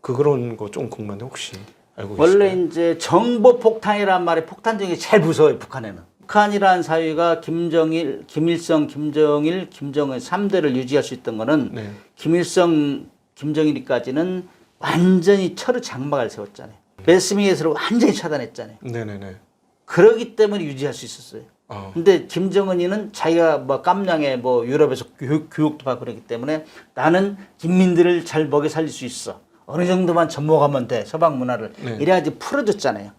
그런 거 좀 궁금한데 혹시 알고 계실까요? 원래 이제 정보 폭탄이란 말이 폭탄 중에 제일 무서워요. 북한에는. 북한이라는 사회가 김정일, 김일성, 김정일, 김정은 3대를 유지할 수 있던 거는 네. 김일성, 김정일이까지는 완전히 철의 장막을 세웠잖아요. 베스밍에서 완전히 차단했잖아요. 네네네. 그러기 때문에 유지할 수 있었어요. 근데 김정은이는 자기가 뭐 깜냥에 뭐 유럽에서 교육도 받고 그러기 때문에 나는 인민들을 잘 먹여 살릴 수 있어. 어느 정도만 접목하면 돼. 서방 문화를. 이래야지 풀어줬잖아요.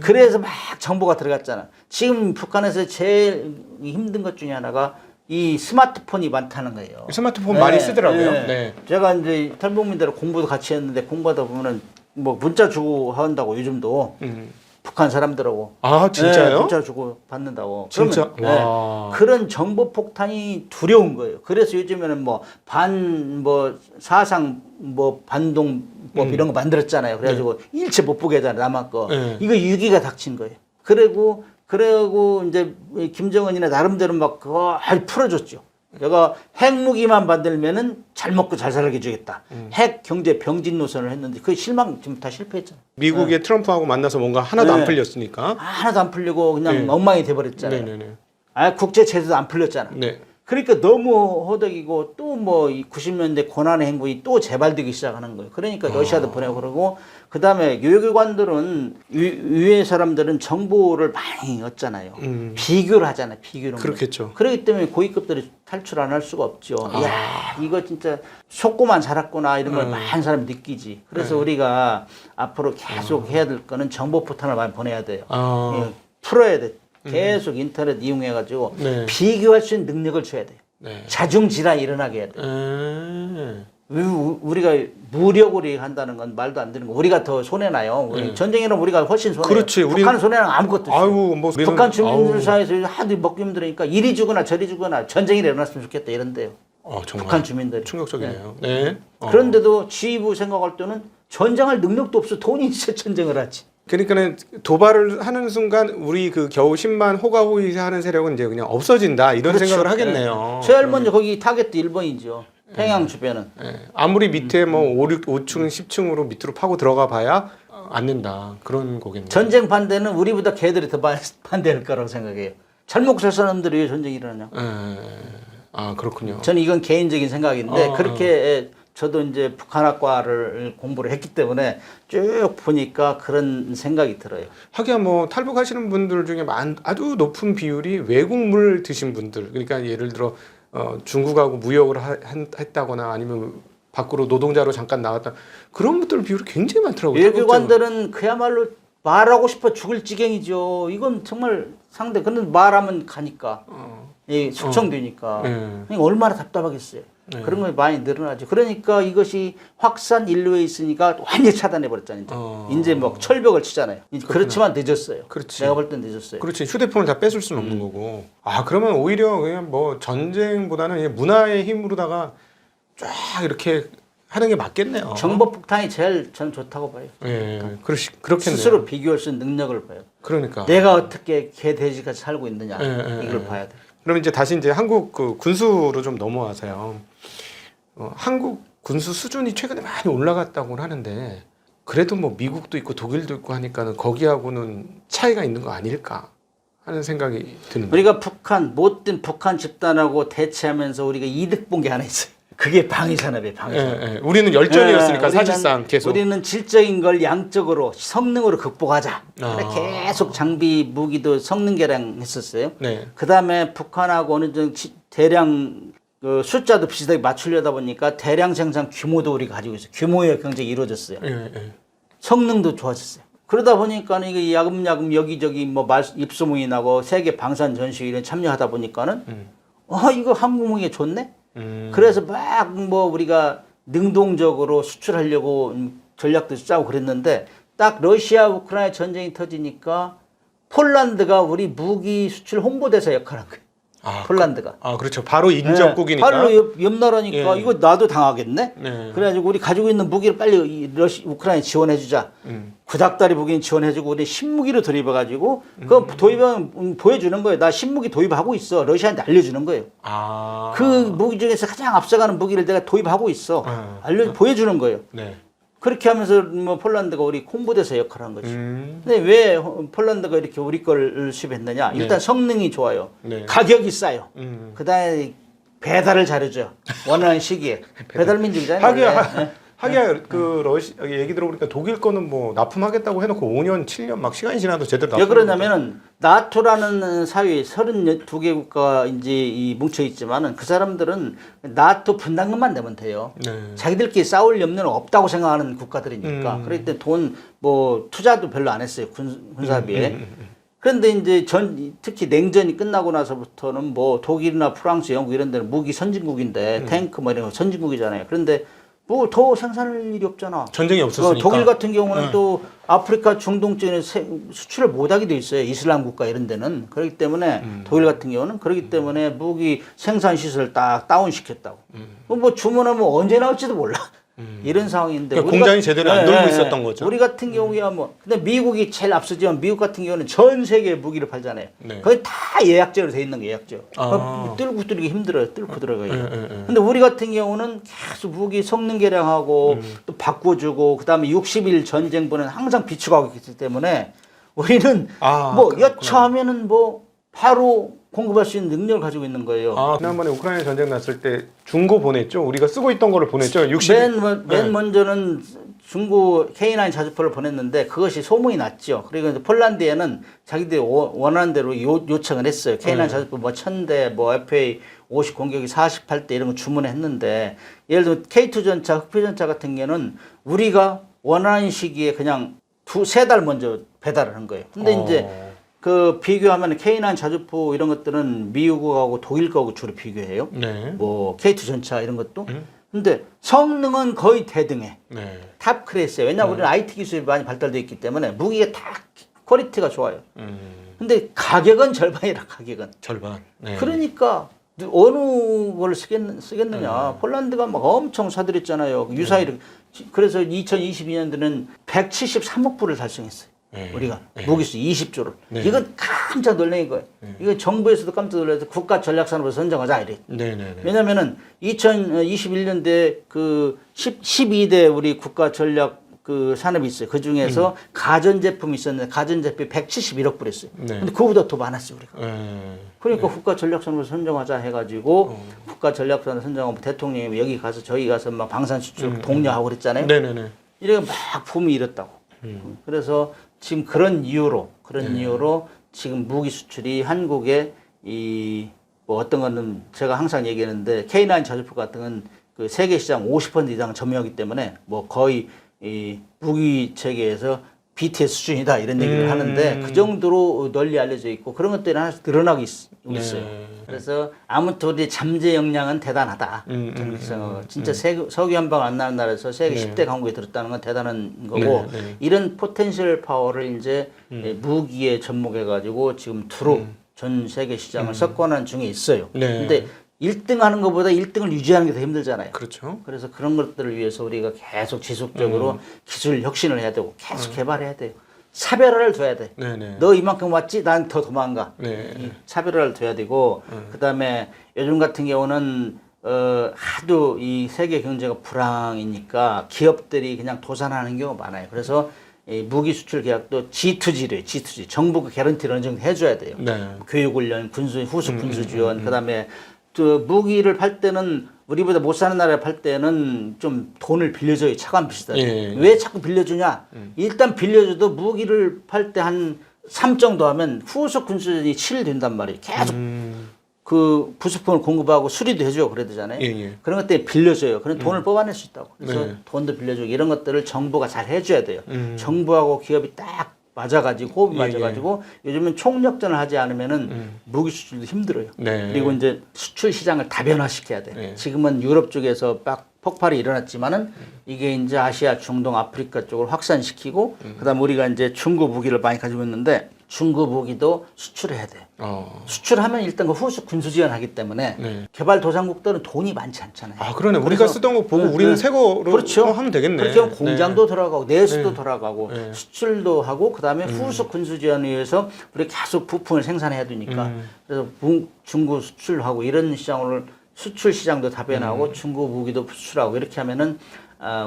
그래서 막 정보가 들어갔잖아. 지금 북한에서 제일 힘든 것 중에 하나가 이 스마트폰이 많다는 거예요. 스마트폰 많이 쓰더라고요. 네. 제가 이제 탈북민들 공부도 같이 했는데 공부하다 보면은 뭐 문자 주고 한다고 요즘도 북한 사람들하고. 아 진짜요? 문자 주고 받는다고. 진짜? 그러면, 와. 그런 정보 폭탄이 두려운 거예요. 그래서 요즘에는 사상 반동법 이런 거 만들었잖아요. 그래가지고 일체 못 보게 하잖아요. 남한 거. 이거 위기가 닥친 거예요. 그리고 이제 김정은이나 나름대로 막 그거 풀어줬죠. 내가 핵무기만 만들면은 잘 먹고 잘 살게 해주겠다. 핵 경제 병진 노선을 했는데 그 실망 지금 다 실패했잖아요. 미국의 트럼프하고 만나서 뭔가 하나도 안 풀렸으니까. 하나도 안 풀리고 그냥 엉망이 돼버렸잖아요. 네네네. 국제 제재도 안 풀렸잖아. 네. 그러니까 너무 허덕이고 또 뭐 90년대 고난의 행군이 또 재발되기 시작하는 거예요. 그러니까 러시아도 보내고 그러고 그다음에 외교관들은 위에 사람들은 정보를 많이 얻잖아요. 비교를 하잖아요. 비교를. 그렇겠죠. 그렇기 때문에 고위급들이 탈출 안 할 수가 없죠. 야 이거 진짜 속고만 자랐구나 이런 걸 많은 사람이 느끼지. 그래서 우리가 앞으로 계속 해야 될 거는 정보 포탄을 많이 보내야 돼요. 예, 풀어야 돼. 계속 인터넷 이용해가지고 네. 비교할 수 있는 능력을 줘야 돼요. 네. 자중질환이 일어나게 해야 돼요. 우리가 무력으로 한다는 건 말도 안 되는 거. 우리가 더 손해나요. 전쟁에는 우리가 훨씬 손해요. 그렇지. 북한은 손해는 아무것도 없어요. 아유, 뭐 북한 주민들 사이에서 하도 먹기 힘드니까 이리 주거나 저리 주거나 전쟁이 일어났으면 좋겠다 이런데요. 정말 북한 주민들이. 충격적이네요. 네. 그런데도 지휘부 생각할 때는 전쟁할 능력도 없어. 돈이 진짜 전쟁을 하지. 그러니까는 도발을 하는 순간 우리 그 겨우 10만 호가호위하는 세력은 이제 그냥 없어진다 이런 그렇죠. 생각을 하겠네요. 제일 먼저 거기 타겟도 일본이죠. 평양 주변은. 아무리 밑에 뭐 5층, 10층으로 밑으로 파고 들어가 봐야 않는다. 그런 거겠네요. 전쟁 반대는 우리보다 걔들이 더 반대할 거라고 생각해요. 잘못 살 사람들이 왜 전쟁이 일어나냐? 그렇군요. 저는 이건 개인적인 생각인데 그렇게 저도 이제 북한학과를 공부를 했기 때문에 쭉 보니까 그런 생각이 들어요. 하기야 뭐 탈북하시는 분들 중에 아주 높은 비율이 외국물 드신 분들, 그러니까 예를 들어 중국하고 무역을 했다거나 아니면 밖으로 노동자로 잠깐 나갔다 그런 분들 비율이 굉장히 많더라고요. 외교관들은 그야말로 말하고 싶어 죽을 지경이죠. 이건 정말 상대. 근데 말하면 가니까 숙청되니까 얼마나 답답하겠어요. 그런 거 많이 늘어나죠. 그러니까 이것이 확산 인류에 있으니까 완전히 차단해 버렸잖아요. 이제 뭐 철벽을 치잖아요. 그렇지만 늦었어요. 그렇지. 내가 볼 땐 늦었어요. 그렇지. 휴대폰을 다 뺏을 수는 없는 거고. 그러면 오히려 그냥 뭐 전쟁보다는 그냥 문화의 힘으로다가 쫙 이렇게 하는 게 맞겠네요. 정보 폭탄이 제일 전 좋다고 봐요. 예, 그렇겠네요. 스스로 비교할 수 있는 능력을 봐요. 그러니까. 내가 어떻게 개 돼지같이 살고 있느냐 이걸 봐야 돼. 그럼 이제 다시 이제 한국 그 군수로 좀 넘어와서요. 한국 군수 수준이 최근에 많이 올라갔다고 하는데 그래도 뭐 미국도 있고 독일도 있고 하니까는 거기하고는 차이가 있는 거 아닐까 하는 생각이 드는데. 우리가 못된 북한 집단하고 대치하면서 우리가 이득 본 게 하나 있어요. 그게 방위산업이에요. 방위산업. 우리는 열전이었으니까 사실상 계속. 우리는 질적인 걸 양적으로 성능으로 극복하자. 계속 장비 무기도 성능 개량했었어요. 네. 그다음에 북한하고 어느 정도 대량 숫자도 비슷하게 맞추려다 보니까 대량 생산 규모도 우리가 가지고 있어요. 규모의 경쟁이 이루어졌어요. 성능도 좋아졌어요. 그러다 보니까 이게 야금야금 여기저기 뭐 입소문이 나고 세계 방산 전시회 이런 참여하다 보니까는 이거 한국무기 좋네. 그래서 막 뭐 우리가 능동적으로 수출하려고 전략도 짜고 그랬는데 딱 러시아 우크라이나 전쟁이 터지니까 폴란드가 우리 무기 수출 홍보대사 역할을 한 거예요. 폴란드가. 그렇죠. 바로 인접국이니까. 바로 옆 나라니까 이거 나도 당하겠네. 그래가지고 우리 가지고 있는 무기를 빨리 우크라이나 지원해주자. 구닥다리 무기는 지원해주고 우리 신무기로 도입해가지고 그 도입하면 보여주는 거예요. 나 신무기 도입하고 있어. 러시아한테 알려주는 거예요. 그 무기 중에서 가장 앞서가는 무기를 내가 도입하고 있어. 보여주는 거예요. 네. 그렇게 하면서 뭐 폴란드가 우리 홍보대사 역할을 한 거죠. 근데 왜 폴란드가 이렇게 우리 걸 수입했느냐? 일단 성능이 좋아요. 가격이 싸요. 그다음에 배달을 잘해줘요. 원하는 시기에. 배달 민족이잖아요. 하기야 그 얘기 들어보니까 독일 거는 뭐 납품하겠다고 해놓고 5년, 7년 막 시간이 지나도 제대로 납품. 왜 그러냐면은 나토라는 사회 32개 국가 이제 뭉쳐 있지만은 그 사람들은 나토 분담금만 내면 돼요. 자기들끼리 싸울 염려는 없다고 생각하는 국가들이니까. 그럴 때 돈 뭐 투자도 별로 안 했어요. 군사비에. 그런데 이제 특히 냉전이 끝나고 나서부터는 뭐 독일이나 프랑스, 영국 이런 데는 무기 선진국인데 탱크 뭐 이런 거 선진국이잖아요. 그런데 뭐 더 생산할 일이 없잖아. 전쟁이 없었으니까. 독일 같은 경우는 또 아프리카 중동 쪽에 수출을 못하게 돼 있어요. 이슬람 국가 이런 데는. 그렇기 때문에 독일 같은 경우는 그렇기 때문에 무기 생산 시설을 딱 다운시켰다고. 뭐 주문하면 언제 나올지도 몰라. 이런 상황인데 그러니까 공장이 제대로 안 돌고 있었던 거죠. 우리 같은 경우야 뭐 근데 미국이 제일 앞서지만 미국 같은 경우는 전 세계에 무기를 팔잖아요. 거기 다 예약제로 돼 있는 거 예약제. 뚫고 뚫기 힘들어요. 뚫고 들어가요. 근데 우리 같은 경우는 계속 무기 성능 개량하고 또 바꿔주고 그다음에 60일 전쟁부는 항상 비추가고 있기 때문에 우리는 뭐 여차하면은 뭐 바로 공급할 수 있는 능력을 가지고 있는 거예요. 아, 지난번에 우크라이나 전쟁 났을 때 중고 보냈죠. 우리가 쓰고 있던 거를 보냈죠. 60. 맨 먼저는 중고 K9 자주포를 보냈는데 그것이 소문이 났죠. 그리고 이제 폴란드에는 자기들이 원하는 대로 요청을 했어요. K9 자주포 뭐 1000대, 뭐 FA 50 공격이 48대 이런 거 주문했는데 예를 들면 K2 전차, 흑표 전차 같은 경우는 우리가 원하는 시기에 그냥 세 달 먼저 배달을 한 거예요. 근데 이제 그 비교하면 K9 자주포 이런 것들은 미국하고 독일 거하고 주로 비교해요. 네. 뭐 K2 전차 이런 것도. 근데 성능은 거의 대등해. 네. 탑 클래스예요. 왜냐하면 우리는 IT 기술이 많이 발달되어 있기 때문에 무기가 다 퀄리티가 좋아요. 근데 가격은 절반이라 가격은. 절반. 네. 그러니까 어느 걸 쓰겠느냐. 폴란드가 막 엄청 사들였잖아요. 유사일. 그래서 2022년도는 173억 불을 달성했어요. 네. 우리가 네. 무기수 20조를. 네. 이건 깜짝 놀란 거예요. 이거 정부에서도 깜짝 놀라서 국가 전략산업으로 선정하자 이래. 네네네. 왜냐면은 2021년도에 그 12대 우리 국가 전략 그 산업이 있어요. 그 중에서 가전제품이 있었는데 가전제품이 171억 불이었어요. 네. 근데 그거보다 더 많았어요, 우리가. 네. 그러니까 국가 전략산업을 선정하자 해가지고 국가 전략산업 선정하고 대통령이 여기 가서 저희 가서 막 방산 수출 독려하고 그랬잖아요. 네네네. 이래가 막 붐이 일었다고. 그래서 지금 그런 이유로 지금 무기 수출이 한국에 이 뭐 어떤 거는 제가 항상 얘기하는데 K9 자주포 같은 건 그 세계 시장 50% 이상 점유하기 때문에 뭐 거의 이 무기 체계에서 BTS 수준이다 이런 얘기를 하는데 그 정도로 널리 알려져 있고 그런 것들이 하나씩 드러나고 있어요. 그래서 아무튼 우리 잠재 역량은 대단하다. 저는 생각하고 진짜 석유 한 방 안 나는 나라에서 세계 10대 강국에 들었다는 건 대단한 거고 이런 포텐셜 파워를 이제 무기에 접목해가지고 지금 두루 전 세계 시장을 석권한 중에 있어요. 근데 1등 하는 것보다 1등을 유지하는 게 더 힘들잖아요. 그렇죠. 그래서 그런 것들을 위해서 우리가 계속 지속적으로 기술 혁신을 해야 되고 계속 개발해야 돼요. 차별화를 둬야 돼. 네네. 너 이만큼 왔지? 난 더 도망가. 네. 이 차별화를 둬야 되고 그다음에 요즘 같은 경우는 하도 이 세계 경제가 불황이니까 기업들이 그냥 도산하는 경우가 많아요. 그래서 이 무기 수출 계약도 G2G래요. G2G. 정부가 개런티를 어느 정도 해줘야 돼요. 네. 교육훈련, 후속 군수 지원, 그다음에 또 무기를 팔 때는 우리보다 못 사는 나라에 팔 때는 좀 돈을 빌려줘요. 차관 비슷하게. 왜 자꾸 빌려주냐? 일단 빌려줘도 무기를 팔 때 한 3 정도 하면 후속 군수전이 7 된단 말이에요. 계속 그 부수품을 공급하고 수리도 해줘요. 그래야 되잖아요. 그런 것 때문에 빌려줘요. 그런 돈을 뽑아낼 수 있다고. 그래서 돈도 빌려주고 이런 것들을 정부가 잘 해줘야 돼요. 정부하고 기업이 딱 맞아가지고 호흡이 맞아가지고 요즘은 총력전을 하지 않으면은 무기 수출도 힘들어요. 그리고 이제 수출 시장을 다변화시켜야 돼. 지금은 유럽 쪽에서 막 폭발이 일어났지만은 이게 이제 아시아, 중동, 아프리카 쪽을 확산시키고 그다음 우리가 이제 중국 무기를 많이 가지고 있는데 중국 무기도 수출해야 돼. 수출하면 일단 그 후속 군수 지원하기 때문에 개발도상국들은 돈이 많지 않잖아요. 아, 그러네. 우리가 쓰던 거 보고 우리는 새 거로 그렇죠. 하면 되겠네. 그렇게 하면 공장도 돌아가고 내수도 돌아가고 수출도 하고 그다음에 후속 군수 지원을 위해서 우리가 계속 부품을 생산해야 되니까 그래서 중국 수출하고 이런 시장을 수출 시장도 다변하고 중국 무기도 수출하고 이렇게 하면은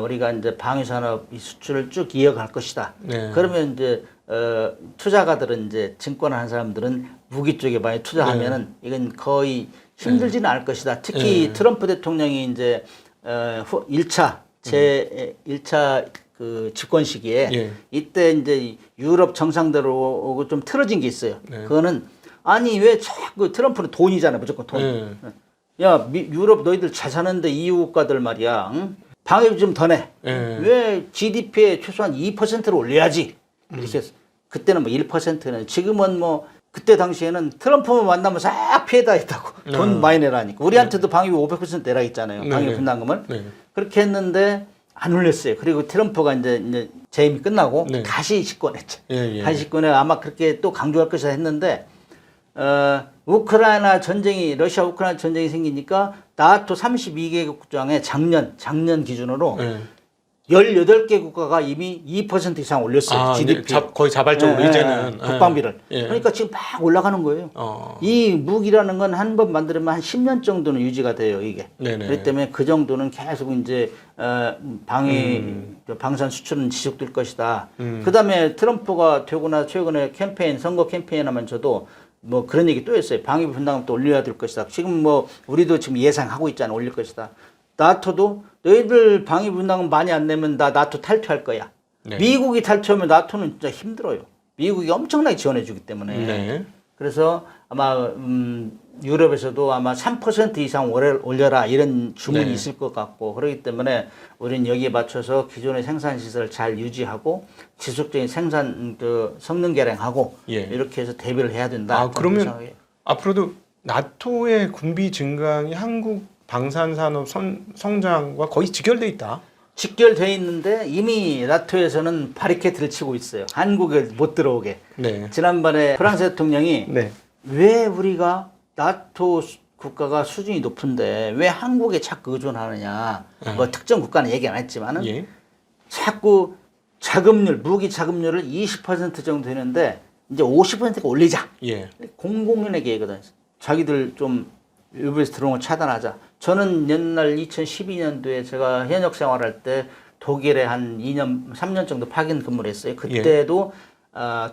우리가 이제 방위산업 이 수출을 쭉 이어갈 것이다. 그러면 이제 투자가들은 이제 증권하는 사람들은 무기 쪽에 많이 투자하면은 이건 거의 힘들지는 않을 것이다. 특히 트럼프 대통령이 이제 1차 제 1차 그 집권 시기에 이때 이제 유럽 정상대로 좀 틀어진 게 있어요. 그거는 아니 왜 자꾸 트럼프는 돈이잖아 무조건 돈. 야 유럽 너희들 잘 사는데 EU 국가들 말이야. 응? 방해비 좀 더 내. 왜 GDP에 최소한 2%를 올려야지. 이렇게 해서 그때는 뭐 1%는 지금은 뭐 그때 당시에는 트럼프만 만나면 싹 피해다 했다고 돈 많이 내라니까 우리한테도 방위비 500% 내라 했잖아요. 방위비 분담금을 그렇게 했는데 안 올렸어요. 그리고 트럼프가 이제 재임이 끝나고 다시 집권했죠. 다시 집권해 아마 그렇게 또 강조할 것이다 했는데 우크라이나 전쟁이 러시아 우크라이나 전쟁이 생기니까 나토 32개국 중에 작년 기준으로 18개 국가가 이미 2% 이상 올렸어요. GDP. 거의 자발적으로 이제는 국방비를. 그러니까 지금 막 올라가는 거예요. 이 무기라는 건 한 번 만들면 한 10년 정도는 유지가 돼요, 이게. 그렇기 때문에 그 정도는 계속 이제 방산 수출은 지속될 것이다. 그다음에 트럼프가 되고 나서 최근에 선거 캠페인 하면 저도 뭐 그런 얘기 또 했어요. 방위비 분담금도 올려야 될 것이다. 지금 뭐 우리도 지금 예상하고 있잖아. 올릴 것이다. 나토도 너희들 방위비 분담금 많이 안 내면 나 나토 탈퇴할 거야. 네. 미국이 탈퇴하면 나토는 진짜 힘들어요. 미국이 엄청나게 지원해 주기 때문에. 네. 그래서 아마 유럽에서도 아마 3% 이상 올려라 이런 주문이 네. 있을 것 같고 그렇기 때문에 우리는 여기에 맞춰서 기존의 생산 시설을 잘 유지하고 지속적인 생산 성능 개량하고 예. 이렇게 해서 대비를 해야 된다. 아, 그러면 생각해요. 앞으로도 나토의 군비 증강이 한국 방산산업 성장과 거의 직결돼 있다. 직결돼 있는데 이미 나토에서는 바리케이트를 치고 있어요. 한국에 못 들어오게. 네. 지난번에 프랑스 대통령이 네. 왜 우리가 나토 국가가 수준이 높은데 왜 한국에 자꾸 의존하느냐. 뭐 특정 국가는 얘기 안 했지만은 예. 자꾸 자금률, 무기 자금률을 20% 정도 되는데 이제 50%가 올리자. 예. 공공연의 계획이거든. 자기들 좀 일부에서 들어온 걸 차단하자. 저는 옛날 2012년도에 제가 현역 생활할 때 독일에 한 2년, 3년 정도 파견 근무를 했어요. 그때도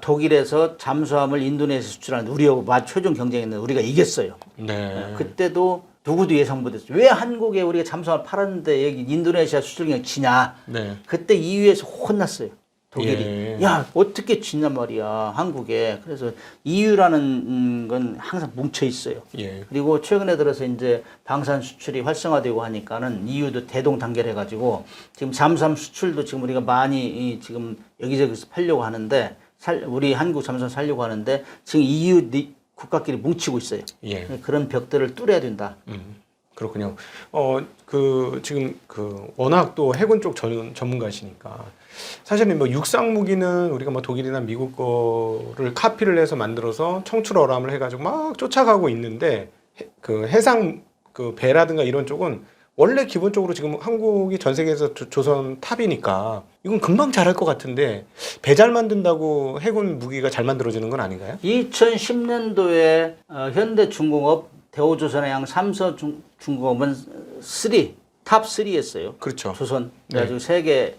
독일에서 잠수함을 인도네시아 수출하는 우리하고 최종 경쟁했는데 우리가 이겼어요. 네. 그때도 누구도 예상 못했어요. 왜 한국에 우리가 잠수함을 팔았는데 여기 인도네시아 수출 경쟁 지냐. 네. 그때 EU에서 혼났어요. 독일이. 예. 야, 어떻게 지냔 말이야, 한국에. 그래서 EU라는 건 항상 뭉쳐 있어요. 예. 그리고 최근에 들어서 이제 방산 수출이 활성화되고 하니까는 EU도 대동단결해가지고 지금 잠수함 수출도 지금 우리가 많이 지금 여기저기서 팔려고 하는데 우리 한국 잠수함 살려고 하는데 지금 EU 국가끼리 뭉치고 있어요. 예. 그런 벽들을 뚫어야 된다. 그렇군요. 지금 워낙 또 해군 쪽 전문가시니까 사실은 뭐 육상 무기는 우리가 뭐 독일이나 미국 거를 카피를 해서 만들어서 청출어람을 해가지고 막 쫓아가고 있는데 그 해상 그 배라든가 이런 쪽은 원래 기본적으로 지금 한국이 전 세계에서 조선 탑이니까 이건 금방 잘할 것 같은데 배 잘 만든다고 해군 무기가 잘 만들어지는 건 아닌가요? 2010년도에 현대중공업 대우조선해양 삼성중공업은 탑 3였어요. 그렇죠. 조선. 그래가지고 세계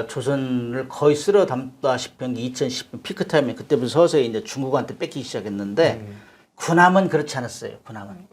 조선을 거의 쓸어 담다시피 한 게 2010년 피크 타임에 그때부터 서서히 이제 중국한테 뺏기기 시작했는데 군함은 그렇지 않았어요. 군함은.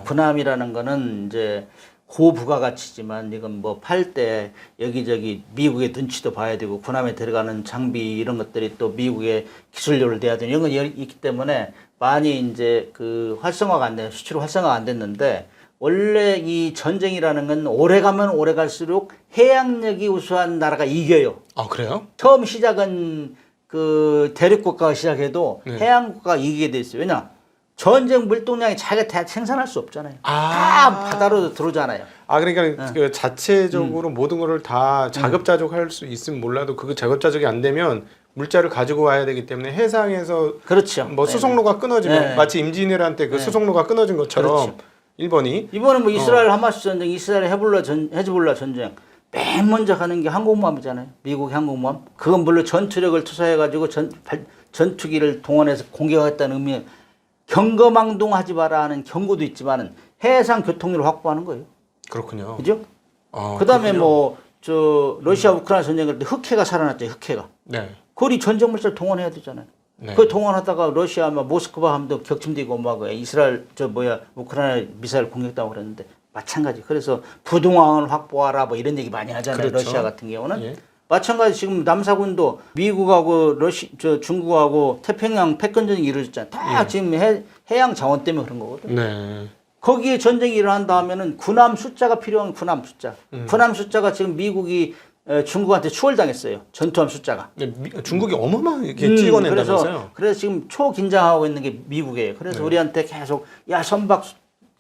군함이라는 거는 이제 고부가가치지만 이건 뭐 팔 때 여기저기 미국의 눈치도 봐야 되고 군함에 들어가는 장비 이런 것들이 또 미국의 기술료를 내야 되는 이런 거 있기 때문에 많이 이제 그 활성화가 안 돼, 수출 활성화가 안 됐는데 원래 이 전쟁이라는 건 오래 가면 오래 갈수록 해양력이 우수한 나라가 이겨요. 아, 그래요? 처음 시작은 그 대륙국가가 시작해도 해양국가가 이기게 돼 있어요. 왜냐? 전쟁 물동량이 자기가 다 생산할 수 없잖아요. 다 바다로 들어오잖아요. 아, 그러니까 그 자체적으로 모든 거를 다 자급자족할 수 있으면 몰라도 그거 자급자족이 안 되면 물자를 가지고 와야 되기 때문에 해상에서 그렇죠. 뭐 수송로가 끊어지면 네. 마치 임진왜란 때 그 수송로가 끊어진 것처럼 그렇죠. 일본이 이번에 뭐 이스라엘 하마스 전쟁, 이스라엘 헤즈볼라 전쟁 맨 먼저 가는 게 항공모함이잖아요. 미국 항공모함. 그건 물론 전투력을 투사해가지고 전투기를 동원해서 공격하겠다는 의미. 경거망동하지 마라 하는 경고도 있지만은 해상 교통로를 확보하는 거예요. 그렇군요. 그죠? 아, 그다음에 그렇군요. 뭐 러시아 우크라이나 전쟁할 때 흑해가 살아났죠. 흑해가. 네. 거기 전쟁 물자를 동원해야 되잖아요. 네. 그 동원하다가 러시아 막 모스크바 함도 격침되고 막 이스라엘 우크라이나 미사일 공격당하고 그랬는데 마찬가지. 그래서 부동항을 확보하라 뭐 이런 얘기 많이 하잖아요. 그렇죠. 러시아 같은 경우는. 예. 마찬가지 지금 남사군도 미국하고 중국하고 태평양 패권전이 이루어졌잖아요. 다 지금 해양 자원 때문에 그런 거거든. 네. 거기에 전쟁이 일어난다 하면은 군함 숫자가 필요한 군함 숫자. 군함 숫자가 지금 미국이 중국한테 추월당했어요. 전투함 숫자가. 네, 중국이 어마어마하게 찍어낸다면서요? 그래서 지금 초긴장하고 있는 게 미국이에요. 그래서 우리한테 계속 야 선박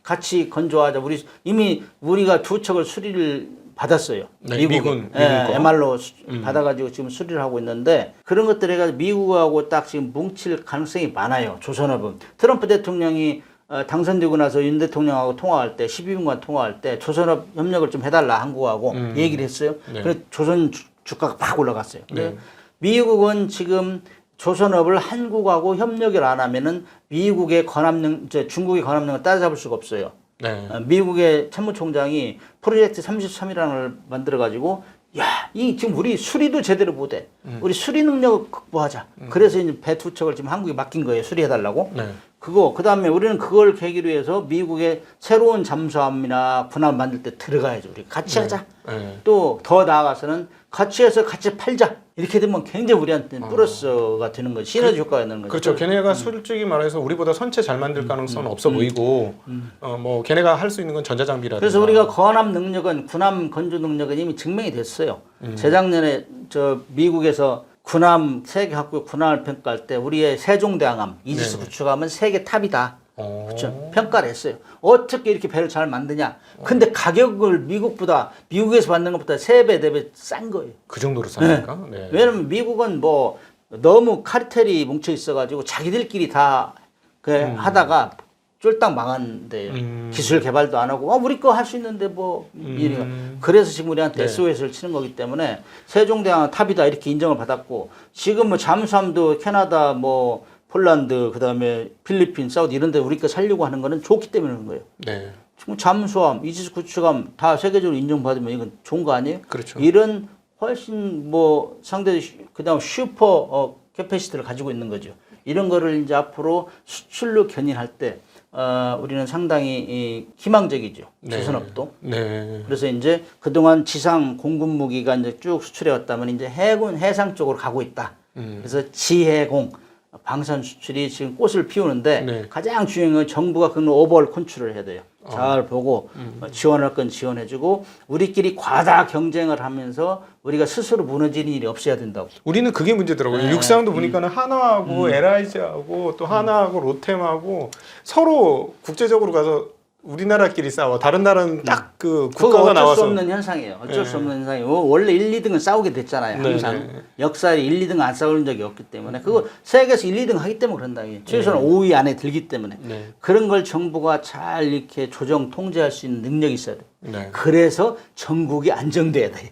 같이 건조하자. 이미 우리가 2척을 수리를 받았어요. 네, 미군 거. MR로 받아가지고 지금 수리를 하고 있는데 그런 것들 해가지고 미국하고 딱 지금 뭉칠 가능성이 많아요. 조선업은. 트럼프 대통령이 당선되고 나서 윤 대통령하고 통화할 때 12분간 통화할 때 조선업 협력을 좀 해달라 한국하고 얘기를 했어요. 네. 그래서 조선 주가가 팍 올라갔어요. 네. 미국은 지금 조선업을 한국하고 협력을 안 하면은 미국의 중국의 관함능을 따라잡을 수가 없어요. 네. 미국의 참모총장이 프로젝트 33이라는 걸 만들어가지고 야, 이 지금 우리 수리도 제대로 못해. 우리 수리 능력을 극복하자. 그래서 이제 배 두 척을 지금 한국에 맡긴 거예요. 수리해달라고. 네. 그다음에 우리는 그걸 계기로 해서 미국의 새로운 잠수함이나 군함 만들 때 들어가야죠. 우리 같이 하자. 네. 또 더 나아가서는 같이 해서 같이 팔자. 이렇게 되면 굉장히 우리한테는 플러스가 되는 거죠. 시너지 효과가 있는 거죠. 그렇죠. 걔네가 솔직히 말해서 우리보다 선체 잘 만들 가능성은 없어 보이고, 뭐 걔네가 할 수 있는 건 전자장비라든가. 그래서 우리가 건함 능력은 군함 건조 능력은 이미 증명이 됐어요. 재작년에 저 미국에서 군함 세계 각국 군함을 평가할 때 우리의 세종대왕함 이지스 구축함은 세계 탑이다. 그렇죠. 평가를 했어요. 어떻게 이렇게 배를 잘 만드냐. 근데 가격을 미국에서 받는 것보다 3배, 4배 싼 거예요. 그 정도로 싸니까. 네. 왜냐면 미국은 뭐 너무 카르텔이 뭉쳐 있어가지고 자기들끼리 다 하다가 쫄딱 망한데 기술 개발도 안 하고 우리 거 할 수 있는데 뭐 이래가 그래서 지금 우리한테 SOS를 치는 거기 때문에 세종대왕은 탑이다 이렇게 인정을 받았고 지금 뭐 잠수함도 캐나다 뭐 폴란드 그다음에 필리핀 사우디 이런 데 우리 거 살려고 하는 거는 좋기 때문에 그런 거예요. 네. 지금 잠수함 이지스 구축함 다 세계적으로 인정받으면 이건 좋은 거 아니에요? 그렇죠. 이런 훨씬 뭐 상대 그다음 슈퍼 캐패시티를 가지고 있는 거죠. 이런 거를 이제 앞으로 수출로 견인할 때 우리는 상당히 희망적이죠. 네. 조선업도. 네. 그래서 이제 그동안 지상 공군 무기가 이제 쭉 수출해 왔다면 이제 해군 해상 쪽으로 가고 있다. 그래서 지해공 방산 수출이 지금 꽃을 피우는데 네. 가장 중요한 건 정부가 그런 오버올 컨트롤을 해야 돼요. 잘 보고 지원할 건 지원해주고 우리끼리 과다 경쟁을 하면서 우리가 스스로 무너지는 일이 없어야 된다고. 우리는 그게 문제더라고요. 네. 육상도 보니까는 하나하고 LIG하고 또 하나하고 롯데하고 서로 국제적으로 가서 우리나라끼리 싸워. 다른 나라는 딱 그 그거 국가가 어쩔 나와서. 수 없는 현상이에요. 어쩔 수 없는 현상이고 원래 1, 2등은 싸우게 됐잖아요. 항상 네. 역사에 1, 2등 안 싸운 적이 없기 때문에 그거 세계에서 1, 2등 하기 때문에 그런다. 최소한 5위 안에 들기 때문에 네. 그런 걸 정부가 잘 이렇게 조정 통제할 수 있는 능력이 있어야 돼요. 네. 그래서 전국이 안정돼야 돼요.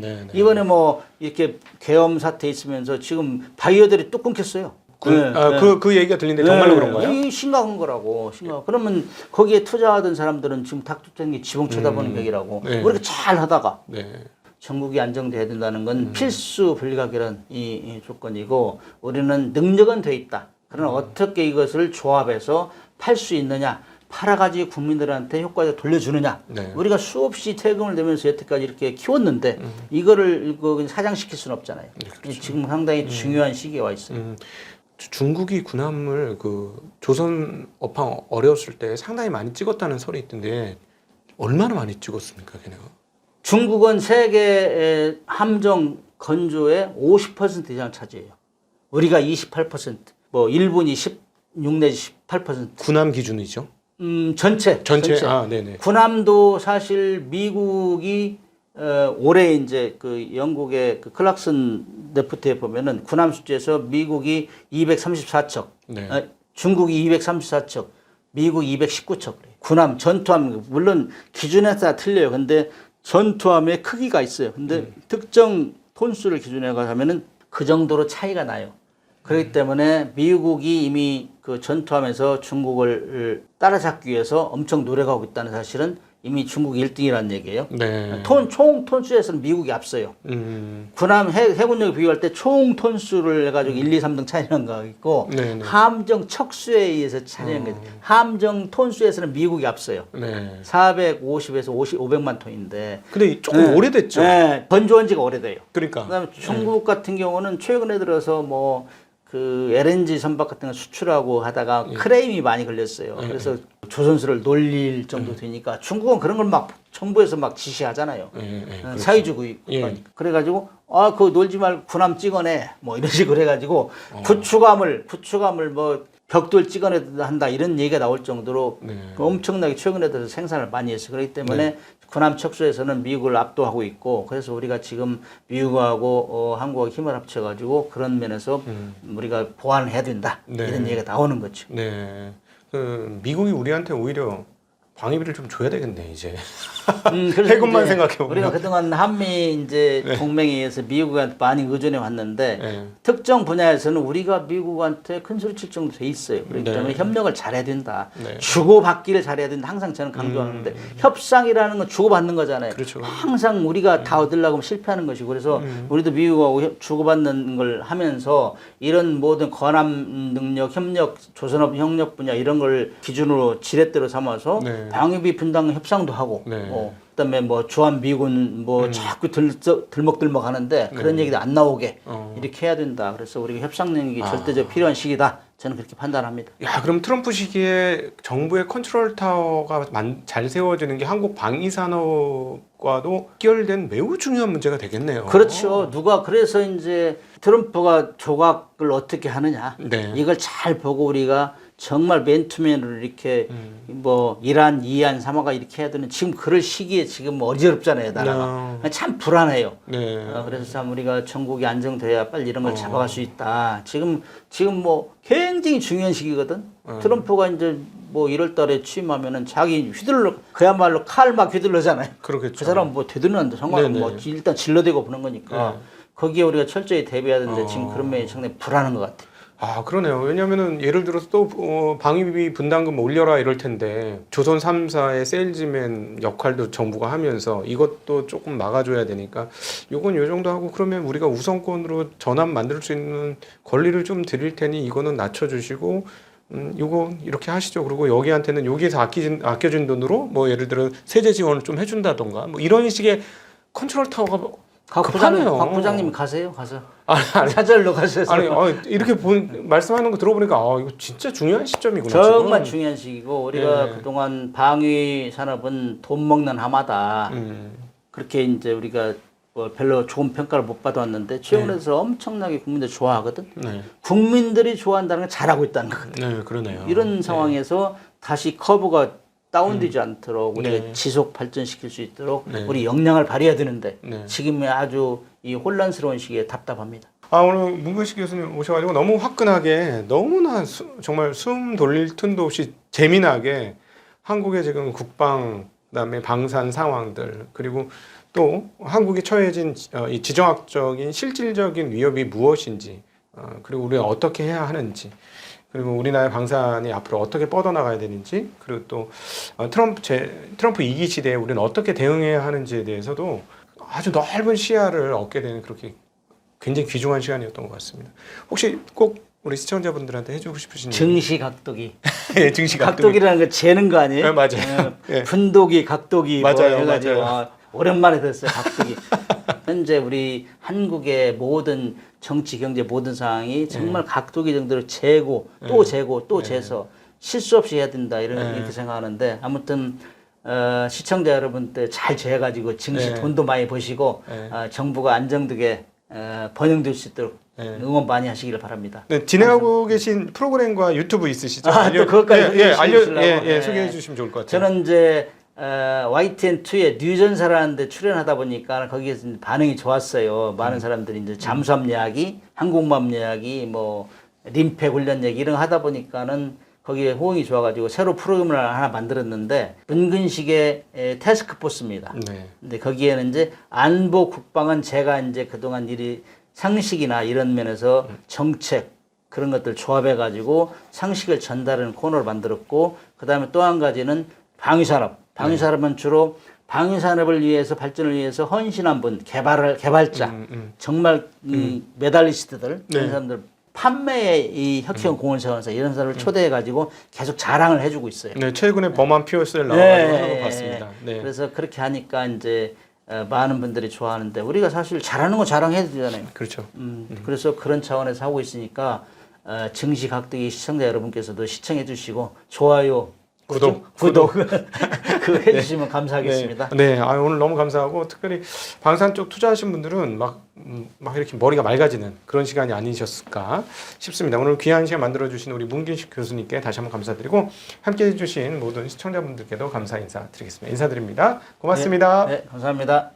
네. 네. 이번에 뭐 이렇게 계엄 사태 있으면서 지금 바이어들이 뚝 끊겼어요. 그 얘기가 들리는데 정말로 그런가요? 이 심각한 거라고. 그러면 거기에 투자하던 사람들은 지금 닥쳤다는 게 지붕 쳐다보는 격이라고. 네. 우리가 잘 하다가 네. 전국이 안정돼야 된다는 건 필수 불가결한 이 조건이고 우리는 능력은 돼 있다. 그러나 어떻게 이것을 조합해서 팔 수 있느냐. 팔아가지고 국민들한테 효과를 돌려주느냐. 네. 우리가 수없이 세금을 내면서 여태까지 이렇게 키웠는데 이거를 사장시킬 수는 없잖아요. 네, 그렇죠. 지금 상당히 중요한 시기에 와 있어요. 중국이 군함을 그 조선 업황 어려웠을 때 상당히 많이 찍었다는 설이 있던데 얼마나 많이 찍었습니까, 걔네가? 중국은 세계의 함정 건조의 50% 이상 차지해요. 우리가 28%, 뭐 일본이 16 내지 18%. 군함 기준이죠? 전체. 아, 네네. 군함도 사실 미국이 올해 이제 그 영국의 그 클락슨 레포트에 보면은 군함 숫자에서 미국이 234척, 네. 중국이 234척, 미국 219척. 군함, 전투함 물론 기준에 따라 틀려요. 근데 전투함의 크기가 있어요. 근데 특정 톤수를 기준으로 하면은 그 정도로 차이가 나요. 그렇기 때문에 미국이 이미 그 전투함에서 중국을 따라잡기 위해서 엄청 노력하고 있다는 사실은 이미 중국이 1등이라는 얘기예요. 네. 총 톤수에서는 미국이 앞서요. 군함 해군력 비교할 때 총 톤수를 해가지고 1, 2, 3등 차지하는 거 있고 네네. 함정 척수에 의해서 차지하는 거 함정 톤수에서는 미국이 앞서요. 네. 450에서 500만 톤인데. 근데 조금 오래됐죠? 네, 건조한 지가 오래돼요. 그러니까. 그다음에 중국 같은 경우는 최근에 들어서 뭐 그 LNG 선박 같은 거 수출하고 하다가 크레임이 많이 걸렸어요. 그래서 조선수를 놀릴 정도 되니까 중국은 그런 걸 막 정부에서 막 지시하잖아요. 그렇죠. 사회주의 국가니까. 그래가지고 그거 놀지 말고 군함 찍어내 뭐 이런 식으로 해가지고 구축함을 뭐 벽돌 찍어내야 한다 이런 얘기가 나올 정도로 엄청나게 최근에 들어서 생산을 많이 했어요. 그렇기 때문에 군함 척수에서는 미국을 압도하고 있고 그래서 우리가 지금 미국하고 한국하고 힘을 합쳐가지고 그런 면에서 우리가 보완을 해야 된다 이런 얘기가 나오는 거죠. 네. 그 미국이 우리한테 오히려 방위비를 좀 줘야 되겠네 이제. 그래서 해군만 이제 생각해보면. 우리가 그동안 한미 이제 동맹에 의해서 미국한테 많이 의존해 왔는데 네. 특정 분야에서는 우리가 미국한테 큰 소리 칠 정도 돼 있어요. 그렇기 네. 때문에 협력을 잘해야 된다. 네. 주고받기를 잘해야 된다. 항상 저는 강조하는데 협상이라는 건 주고받는 거잖아요. 그렇죠. 항상 우리가 다 얻으려고 하면 실패하는 것이고 그래서 우리도 미국하고 주고받는 걸 하면서 이런 모든 건함 능력, 협력, 조선업 협력 분야 이런 걸 기준으로 지렛대로 삼아서 네. 방위비 분담 협상도 하고 네. 그다음에 뭐 주한 미군 뭐 자꾸 들먹들먹 하는데 그런 얘기도 안 나오게 이렇게 해야 된다. 그래서 우리가 협상 능력이 절대적 필요한 시기다. 저는 그렇게 판단합니다. 야, 그럼 트럼프 시기에 정부의 컨트롤 타워가 잘 세워지는 게 한국 방위 산업과도 연결된 매우 중요한 문제가 되겠네요. 그렇죠. 누가 그래서 이제 트럼프가 조각을 어떻게 하느냐. 네. 이걸 잘 보고 우리가 정말 맨투맨으로 이렇게 뭐 이란, 이안, 삼화가 이렇게 해야 되는 지금 그럴 시기에 지금 어지럽잖아요, 나라가. 참 불안해요. 네. 그래서 참 우리가 전국이 안정돼야 빨리 이런 걸 잡아갈 수 있다. 지금 뭐 굉장히 중요한 시기거든. 트럼프가 이제 뭐 1월 달에 취임하면은 자기 그야말로 칼 막 휘둘러잖아요. 그렇겠죠. 그 사람 뭐 되드는데 상관없고 네네. 뭐 일단 질러대고 보는 거니까 거기에 우리가 철저히 대비해야 되는데 지금 그런 면이 상당히 불안한 것 같아요. 아, 그러네요. 왜냐면은 예를 들어서 또 방위비 분담금 올려라 이럴 텐데 조선 3사의 세일즈맨 역할도 정부가 하면서 이것도 조금 막아줘야 되니까 요건 요 정도 하고 그러면 우리가 우선권으로 전환 만들 수 있는 권리를 좀 드릴 테니 이거는 낮춰주시고 요거 이렇게 하시죠. 그리고 여기한테는 여기에서 아껴진 돈으로 뭐 예를 들어 세제 지원을 좀 해준다던가 뭐 이런 식의 컨트롤 타워가 각 부장님 가세요. 가서 사절로 가셔서 아니 이렇게 말씀하는 거 들어보니까 이거 진짜 중요한 시점이구나. 정말 지금. 중요한 시기고 우리가 그동안 방위 산업은 돈 먹는 하마다 그렇게 이제 우리가 뭐 별로 좋은 평가를 못 받아왔는데 최근에서 엄청나게 국민들이 좋아하거든. 네. 국민들이 좋아한다는 건 잘하고 있다는 거거든. 네, 그러네요. 이런 상황에서 다시 커브가 다운되지 않도록 우리가 지속 발전시킬 수 있도록 우리 역량을 발휘해야 되는데 지금의 아주 이 혼란스러운 시기에 답답합니다. 오늘 문근식 교수님 오셔가지고 너무 화끈하게 너무나 정말 숨 돌릴 틈도 없이 재미나게 한국의 지금 국방 그다음에 방산 상황들 그리고 또 한국이 처해진 이 지정학적인 실질적인 위협이 무엇인지 그리고 우리가 어떻게 해야 하는지 그리고 우리나라의 방산이 앞으로 어떻게 뻗어나가야 되는지 그리고 또 트럼프 2기 시대에 우리는 어떻게 대응해야 하는지에 대해서도 아주 넓은 시야를 얻게 되는 그렇게 굉장히 귀중한 시간이었던 것 같습니다. 혹시 꼭 우리 시청자분들한테 해주고 싶으신 증시 각도기. 예, 증시 각도기라는 거 재는 거 아니에요? 네, 맞아요. 예. 분도기, 각도기 맞아요, 뭐 해가지고 맞아요. 오랜만에 들었어요. 각도기. 현재 우리 한국의 모든 정치, 경제 모든 상황이 정말 각도기 정도로 재고 또 재고 또 재서 실수 없이 해야 된다 이렇게 생각하는데 아무튼 시청자 여러분들 잘 재가지고 증시 돈도 많이 버시고 정부가 안정되게 번영될 수 있도록 응원 많이 하시기를 바랍니다. 네, 진행하고 계신 프로그램과 유튜브 있으시죠? 또 그것까지 소개해 주시면 좋을 것 같아요. 저는 이제 YTN2에 뉴전사라는데 출연하다 보니까 거기에서 반응이 좋았어요. 많은 사람들이 이제 잠수함 이야기, 항공모함 이야기, 뭐 림팩 훈련 얘기 이런 거 하다 보니까는 거기에 호응이 좋아가지고 새로 프로그램을 하나 만들었는데 은근식의 태스크포스입니다. 근데 거기에는 이제 안보 국방은 제가 이제 그동안 일이 상식이나 이런 면에서 정책 그런 것들 조합해가지고 상식을 전달하는 코너를 만들었고 그 다음에 또 한 가지는 방위산업. 방위산업은 주로 방위산업을 위해서 발전을 위해서 헌신한 분, 개발자, 정말 메달리스트들 이런 사람들 판매에 이 혁형 공헌사원사 이런 사람을 초대해가지고 계속 자랑을 해주고 있어요. 네, 최근에 범한 피어스를 나와가지고 하는 거 봤습니다. 네. 그래서 그렇게 하니까 이제 많은 분들이 좋아하는데 우리가 사실 잘하는 거 자랑해야 되잖아요. 그렇죠. 그래서 그런 차원에서 하고 있으니까 증시 각도기 시청자 여러분께서도 시청해 주시고 좋아요, 구독 그거 해주시면 감사하겠습니다. 네, 오늘 너무 감사하고 특별히 방산 쪽 투자하신 분들은 막 이렇게 머리가 맑아지는 그런 시간이 아니셨을까 싶습니다. 오늘 귀한 시간 만들어주신 우리 문근식 교수님께 다시 한번 감사드리고 함께해 주신 모든 시청자분들께도 감사 인사드리겠습니다. 인사드립니다. 고맙습니다. 네, 감사합니다.